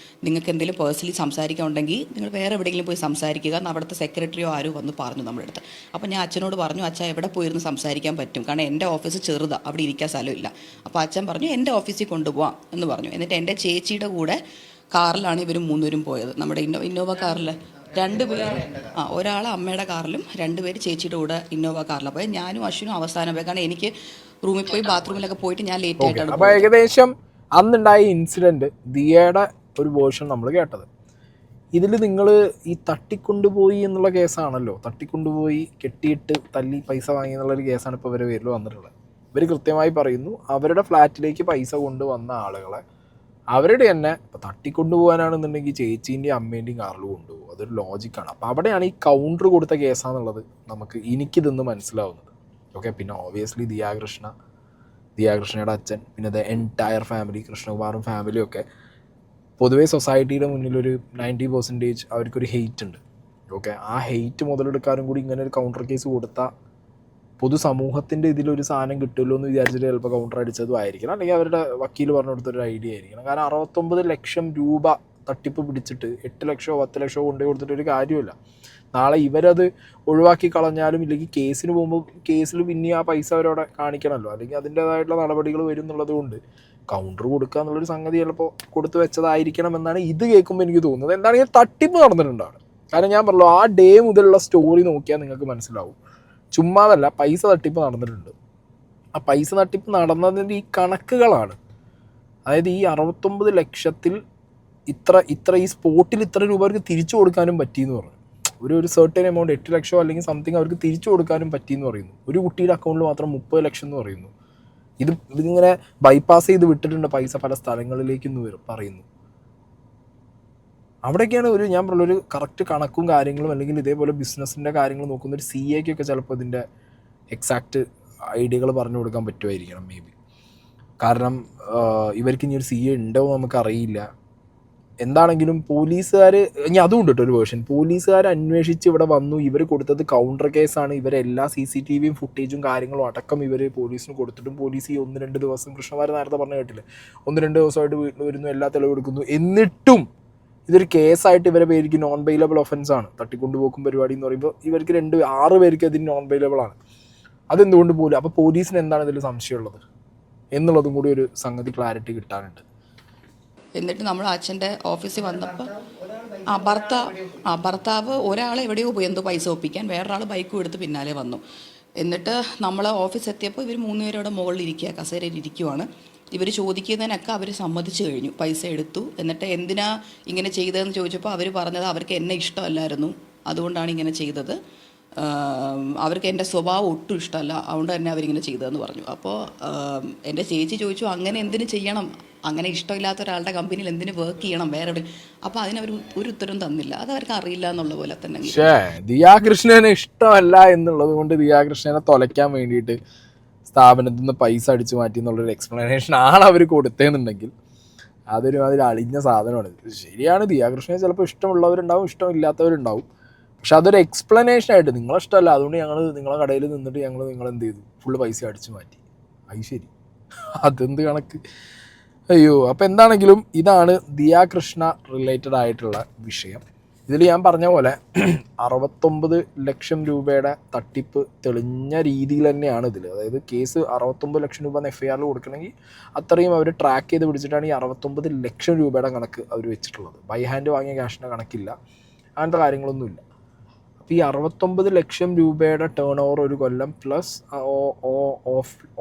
നിങ്ങൾക്ക് എന്തെങ്കിലും പേഴ്സണലി സംസാരിക്കാനുണ്ടെങ്കിൽ നിങ്ങൾ വേറെ എവിടെയെങ്കിലും പോയി സംസാരിക്കുക എന്ന് അവിടുത്തെ സെക്രട്ടറിയോ ആരോ വന്ന് പറഞ്ഞു നമ്മുടെ അടുത്ത്. അപ്പോൾ ഞാൻ അച്ഛനോട് പറഞ്ഞു, അച്ഛൻ എവിടെ പോയിരുന്ന് സംസാരിക്കാൻ പറ്റും, കാരണം എൻ്റെ ഓഫീസ് ചെറുതാണ്, അവിടെ ഇരിക്കാൻ സ്ഥലമില്ല. അപ്പോൾ അച്ഛൻ പറഞ്ഞു, എൻ്റെ ഓഫീസിൽ കൊണ്ടുപോകാം എന്ന് പറഞ്ഞു. എന്നിട്ട് എൻ്റെ ചേച്ചിയുടെ കൂടെ കാറിലാണ് ഇവർ 3 പേരും പോയത്, നമ്മുടെ ഇന്നോവ കാറിൽ. 2 പേര്, ഒരാൾ അമ്മയുടെ കാറിലും 2 പേര് ചേച്ചിയുടെ കൂടെ ഇന്നോവ കാറിലാണ് പോയത്. ഞാനും അശ്വിനും അവസാനം പോയി, കാരണം എനിക്ക് റൂമിൽ പോയി ബാത്റൂമിലൊക്കെ പോയിട്ട് ഞാൻ ലേറ്റ് ആയിട്ടാണ്. അപ്പോൾ ഏകദേശം അന്നുണ്ടായ ഇൻസിഡന്റ് ദിയയുടെ ഒരു വേർഷൻ നമ്മൾ കേട്ടത്. ഇതിൽ നിങ്ങൾ ഈ തട്ടിക്കൊണ്ടുപോയി എന്നുള്ള കേസാണല്ലോ, തട്ടിക്കൊണ്ടുപോയി കെട്ടിയിട്ട് തല്ലി പൈസ വാങ്ങി എന്നുള്ളൊരു കേസാണ് ഇപ്പോൾ ഇവരുടെ പേരിൽ വന്നിട്ടുള്ളത്. ഇവർ കൃത്യമായി പറയുന്നു, അവരുടെ ഫ്ലാറ്റിലേക്ക് പൈസ കൊണ്ടുവന്ന ആളുകളെ അവരുടെ തന്നെ തട്ടിക്കൊണ്ടുപോകാനാണെന്നുണ്ടെങ്കിൽ ചേച്ചീൻ്റെയും അമ്മേൻ്റെയും കാറിൽ കൊണ്ടുപോകും. അതൊരു ലോജിക്കാണ്. അപ്പോൾ അവിടെയാണ് ഈ കൗണ്ടർ കൊടുത്ത കേസാന്നുള്ളത് എനിക്കിതൊന്ന് മനസ്സിലാവുന്നത്. ഓക്കെ, പിന്നെ ഓബിയസ്ലി ദിയാകൃഷ്ണയുടെ അച്ഛൻ, പിന്നെ ദ എൻറ്റയർ ഫാമിലി, കൃഷ്ണകുമാറും ഫാമിലിയും ഒക്കെ പൊതുവേ സൊസൈറ്റിയുടെ മുന്നിലൊരു 90% അവർക്കൊരു ഹെയ്റ്റ് ഉണ്ട്. ഓക്കെ, ആ ഹെയ്റ്റ് മുതലെടുക്കാനും കൂടി ഇങ്ങനെ ഒരു കൗണ്ടർ കേസ് കൊടുത്താൽ പൊതുസമൂഹത്തിൻ്റെ ഇതിലൊരു സാധനം കിട്ടുമല്ലോ എന്ന് വിചാരിച്ചിട്ട് ചിലപ്പോൾ കൗണ്ടർ അടിച്ചതും ആയിരിക്കണം, അല്ലെങ്കിൽ അവരുടെ വക്കീൽ പറഞ്ഞു കൊടുത്തൊരു ഐഡിയ ആയിരിക്കണം. കാരണം 69 ലക്ഷം രൂപ തട്ടിപ്പ് പിടിച്ചിട്ട് 8 ലക്ഷമോ 10 ലക്ഷമോ കൊണ്ടു കൊടുത്തിട്ടൊരു കാര്യമില്ല. നാളെ ഇവരത് ഒഴിവാക്കി കളഞ്ഞാലും, ഇല്ലെങ്കിൽ കേസിന് പോകുമ്പോൾ കേസിൽ പിന്നെ ആ പൈസ അവരവിടെ കാണിക്കണമല്ലോ, അല്ലെങ്കിൽ അതിൻ്റേതായിട്ടുള്ള നടപടികൾ വരും എന്നുള്ളത് കൊണ്ട് കൗണ്ടർ കൊടുക്കുക എന്നുള്ളൊരു സംഗതി ചിലപ്പോൾ കൊടുത്തു വെച്ചതായിരിക്കണം എന്നാണ് ഇത് കേൾക്കുമ്പോൾ എനിക്ക് തോന്നുന്നത്. എന്താണെങ്കിൽ തട്ടിപ്പ് നടന്നിട്ടുണ്ടാണ്. കാരണം ഞാൻ പറഞ്ഞല്ലോ, ആ ഡേ മുതലുള്ള സ്റ്റോറി നോക്കിയാൽ നിങ്ങൾക്ക് മനസ്സിലാവും. ചുമ്മാതല്ല, പൈസ തട്ടിപ്പ് നടന്നിട്ടുണ്ട്. ആ പൈസ തട്ടിപ്പ് നടന്നതിൻ്റെ ഈ കണക്കുകളാണ്. അതായത് ഈ 69 ലക്ഷത്തിൽ ഇത്ര ഈ സ്പോട്ടിൽ ഇത്ര രൂപ അവർക്ക് തിരിച്ചു കൊടുക്കാനും പറ്റിയെന്ന് പറഞ്ഞു. ഒരു സെർട്ടൻ എമൗണ്ട് 8 ലക്ഷമോ അല്ലെങ്കിൽ സംതിങ് അവർക്ക് തിരിച്ചു കൊടുക്കാനും പറ്റിയെന്ന് പറയുന്നു. ഒരു കുട്ടിയുടെ അക്കൗണ്ടിൽ മാത്രം 30 ലക്ഷം എന്ന് പറയുന്നു. ഇതിങ്ങനെ ബൈപ്പാസ് ചെയ്ത് വിട്ടിട്ടുണ്ട് പൈസ പല സ്ഥലങ്ങളിലേക്കെന്ന് പറയുന്നു. അവിടെയൊക്കെയാണ് ഞാൻ പറഞ്ഞൊരു കറക്റ്റ് കണക്കും കാര്യങ്ങളും, അല്ലെങ്കിൽ ഇതേപോലെ ബിസിനസ്സിൻ്റെ കാര്യങ്ങൾ നോക്കുന്ന ഒരു CAക്കൊക്കെ ചിലപ്പോൾ ഇതിൻ്റെ എക്സാക്റ്റ് ഐഡിയകൾ പറഞ്ഞു കൊടുക്കാൻ പറ്റുമായിരിക്കണം മേ ബി. കാരണം ഇവർക്ക് ഇനി ഒരു CA ഉണ്ടോ നമുക്കറിയില്ല. എന്താണെങ്കിലും പോലീസുകാർ, ഇനി അതും ഉണ്ട് കേട്ടോ ഒരു വേർഷൻ, പോലീസുകാർ അന്വേഷിച്ച് ഇവിടെ വന്നു. ഇവർ കൊടുത്തത് കൗണ്ടർ കേസാണ്. ഇവരെല്ലാ CCTV ഫുട്ടേജും കാര്യങ്ങളും അടക്കം ഇവർ പോലീസിന് കൊടുത്തിട്ടും പോലീസ് ഈ 1-2 ദിവസം, കൃഷ്ണകുമാർ നേരത്തെ പറഞ്ഞ കേട്ടില്ലേ, 1-2 ദിവസമായിട്ട് വീട്ടിൽ വരുന്നു, എല്ലാ തെളിവെടുക്കുന്നു, എന്നിട്ടും ഇതൊരു കേസായിട്ട് ഇവരെ പേർക്ക് നോൺ ബെയിലബിൾ ഒഫൻസ് ആണ്. തട്ടിക്കൊണ്ടുപോക്കും പരിപാടി എന്ന് പറയുമ്പോൾ ഇവർക്ക് 6 പേർക്ക് അതിന് നോൺ ബെയിലബിൾ ആണ്. അതെന്തുകൊണ്ട് പോലും? അപ്പോൾ പോലീസിന് എന്താണ് ഇതിൽ സംശയമുള്ളത് എന്നുള്ളതും കൂടി ഒരു സംഗതി ക്ലാരിറ്റി കിട്ടാനുണ്ട്. എന്നിട്ട് നമ്മൾ അച്ഛൻ്റെ ഓഫീസിൽ വന്നപ്പോൾ ഭർത്താവ് ഒരാളെ എവിടെയോ പോയി എന്തോ പൈസ ഒപ്പിക്കാൻ, വേറൊരാൾ ബൈക്കും എടുത്ത് പിന്നാലെ വന്നു. എന്നിട്ട് നമ്മൾ ഓഫീസ് എത്തിയപ്പോൾ ഇവർ 3 പേരോടെ മുകളിൽ ഇരിക്കുക, കസേരയിൽ ഇരിക്കുവാണ്. ഇവർ ചോദിക്കുന്നതിനൊക്കെ അവർ സമ്മതിച്ചു കഴിഞ്ഞു, പൈസ എടുത്തു. എന്നിട്ട് എന്തിനാ ഇങ്ങനെ ചെയ്തതെന്ന് ചോദിച്ചപ്പോൾ അവർ പറഞ്ഞത് അവർക്ക് എന്നെ ഇഷ്ടമല്ലായിരുന്നു, അതുകൊണ്ടാണ് ഇങ്ങനെ ചെയ്തത്. അവർക്ക് എൻ്റെ സ്വഭാവം ഒട്ടും ഇഷ്ടമല്ല, അതുകൊണ്ട് തന്നെ അവരിങ്ങനെ ചെയ്തതെന്ന് പറഞ്ഞു. അപ്പോൾ എൻ്റെ ചേച്ചി ചോദിച്ചു, അങ്ങനെ എന്തിനു ചെയ്യണം, അങ്ങനെ ഇഷ്ടമില്ലാത്ത ഒരാളുടെ കമ്പനിയിൽ എന്തിനു വർക്ക് ചെയ്യണം വേറെ എവിടെ? അപ്പോൾ അതിനവർ ഒരു ഉത്തരം തന്നില്ല, അത് അവർക്ക് അറിയില്ല എന്നുള്ള പോലെ തന്നെ. പക്ഷേ ദിയാകൃഷ്ണനെ ഇഷ്ടമല്ല എന്നുള്ളത് കൊണ്ട് ദിയാകൃഷ്ണനെ തൊലയ്ക്കാൻ വേണ്ടിയിട്ട് സ്ഥാപനത്തിൽ നിന്ന് പൈസ അടിച്ചു മാറ്റി എന്നുള്ളൊരു എക്സ്പ്ലനേഷൻ ആണ് അവർ കൊടുത്തതെന്നുണ്ടെങ്കിൽ അതൊരു അതിൽ അളിഞ്ഞ സാധനമാണ്. ശരിയാണ്, ദിയാകൃഷ്ണനെ ചിലപ്പോൾ ഇഷ്ടമുള്ളവരുണ്ടാവും, ഇഷ്ടമില്ലാത്തവരുണ്ടാവും. പക്ഷെ അതൊരു എക്സ്പ്ലനേഷനായിട്ട് നിങ്ങളെ ഇഷ്ടമല്ല, അതുകൊണ്ട് ഞങ്ങൾ നിങ്ങളെ കടയിൽ നിന്നിട്ട് ഞങ്ങൾ നിങ്ങളെന്ത് ചെയ്തു, ഫുള്ള് പൈസ അടിച്ചു മാറ്റി. അത് ശരി, അതെന്ത് കണക്ക്? അയ്യോ. അപ്പോൾ എന്താണെങ്കിലും ഇതാണ് ദിയാകൃഷ്ണ റിലേറ്റഡ് ആയിട്ടുള്ള വിഷയം. ഇതിൽ ഞാൻ പറഞ്ഞ പോലെ 69 ലക്ഷം രൂപയുടെ തട്ടിപ്പ് തെളിഞ്ഞ രീതിയിൽ തന്നെയാണ് ഇതിൽ. അതായത് കേസ് 69 ലക്ഷം രൂപ FIRൽ കൊടുക്കണമെങ്കിൽ അത്രയും അവർ ട്രാക്ക് ചെയ്ത് പിടിച്ചിട്ടാണ് ഈ 69 ലക്ഷം രൂപയുടെ കണക്ക് അവർ വെച്ചിട്ടുള്ളത്. ബൈ ഹാൻഡ് വാങ്ങിയ ക്യാഷിൻ്റെ കണക്കില്ല, അങ്ങനത്തെ കാര്യങ്ങളൊന്നുമില്ല. അപ്പോൾ ഈ 69 ലക്ഷം രൂപയുടെ ടേൺ ഓവർ ഒരു കൊല്ലം പ്ലസ്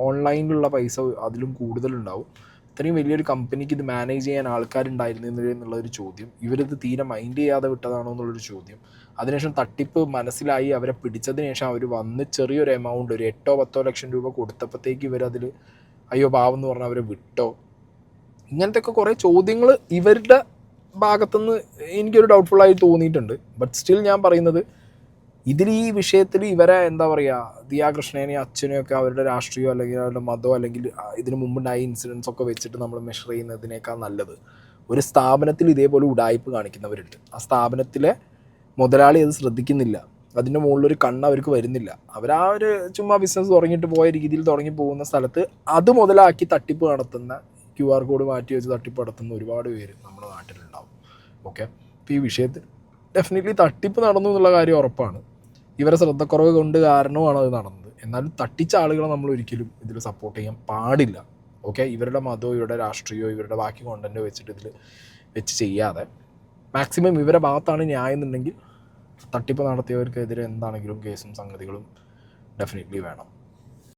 ഓൺലൈനിലുള്ള പൈസ അതിലും കൂടുതലുണ്ടാവും. ഇത്രയും വലിയൊരു കമ്പനിക്ക് ഇത് മാനേജ് ചെയ്യാൻ ആൾക്കാരുണ്ടായിരുന്നില്ല എന്നുള്ളൊരു ചോദ്യം, ഇവരിത് തീരെ മൈൻഡ് ചെയ്യാതെ വിട്ടതാണോ എന്നുള്ളൊരു ചോദ്യം. അതിനുശേഷം തട്ടിപ്പ് മനസ്സിലായി അവരെ പിടിച്ചതിന് ശേഷം അവർ വന്ന് ചെറിയൊരു എമൗണ്ട്, ഒരു 8-10 ലക്ഷം രൂപ കൊടുത്തപ്പോഴത്തേക്ക് ഇവരതിൽ അയ്യോ പാവം എന്ന് പറഞ്ഞാൽ അവരെ വിട്ടോ. ഇങ്ങനത്തെയൊക്കെ കുറേ ചോദ്യങ്ങൾ ഇവരുടെ ഭാഗത്തുനിന്ന് എനിക്കൊരു ഡൗട്ട്ഫുള്ളായി തോന്നിയിട്ടുണ്ട്. ബട്ട് സ്റ്റിൽ ഞാൻ പറയുന്നത്, ഇതിൽ ഈ വിഷയത്തിൽ ഇവരെ എന്താ പറയുക, ദിയാകൃഷ്ണനെയും അച്ഛനെയൊക്കെ അവരുടെ രാഷ്ട്രീയമോ അല്ലെങ്കിൽ അവരുടെ മതമോ അല്ലെങ്കിൽ ഇതിന് മുമ്പുണ്ടായ ഇൻസിഡൻസ് ഒക്കെ വെച്ചിട്ട് നമ്മൾ മെഷർ ചെയ്യുന്നതിനേക്കാൾ നല്ലത് ഒരു സ്ഥാപനത്തിൽ ഇതേപോലെ ഉഡായിപ്പ് കാണിക്കുന്നവരുണ്ട്. ആ സ്ഥാപനത്തിലെ മുതലാളി അത് ശ്രദ്ധിക്കുന്നില്ല, അതിൻ്റെ മുകളിലൊരു കണ്ണ് അവർക്ക് വരുന്നില്ല. അവർ ആ ഒരു ചുമ്മാ ബിസിനസ് തുടങ്ങിയിട്ട് പോയ രീതിയിൽ തുടങ്ങി പോകുന്ന സ്ഥലത്ത് അത് മുതലാക്കി തട്ടിപ്പ് നടത്തുന്ന, QR കോഡ് മാറ്റി വെച്ച് തട്ടിപ്പ് നടത്തുന്ന ഒരുപാട് പേര് നമ്മുടെ നാട്ടിലുണ്ടാവും. ഓക്കെ, അപ്പോൾ ഈ വിഷയത്തിൽ ഡെഫിനറ്റ്ലി തട്ടിപ്പ് നടന്നു എന്നുള്ള കാര്യം ഉറപ്പാണ്. ഇവരെ ശ്രദ്ധക്കുറവ് കൊണ്ട് കാരണമാണ് അത് നടന്നത്. എന്നാലും തട്ടിച്ച ആളുകളെ നമ്മൾ ഒരിക്കലും ഇതിൽ സപ്പോർട്ട് ചെയ്യാൻ പാടില്ല. ഓക്കെ, ഇവരുടെ മതമോ ഇവരുടെ രാഷ്ട്രീയമോ ഇവരുടെ ബാക്കി കോണ്ടൻറ്റോ വെച്ചിട്ട് ഇതിൽ വെച്ച് ചെയ്യാതെ മാക്സിമം ഇവരുടെ ഭാഗത്താണ് ന്യായം എന്നുണ്ടെങ്കിൽ തട്ടിപ്പ് നടത്തിയവർക്കെതിരെ എന്താണെങ്കിലും കേസും സംഗതികളും ഡെഫിനറ്റ്ലി വേണം.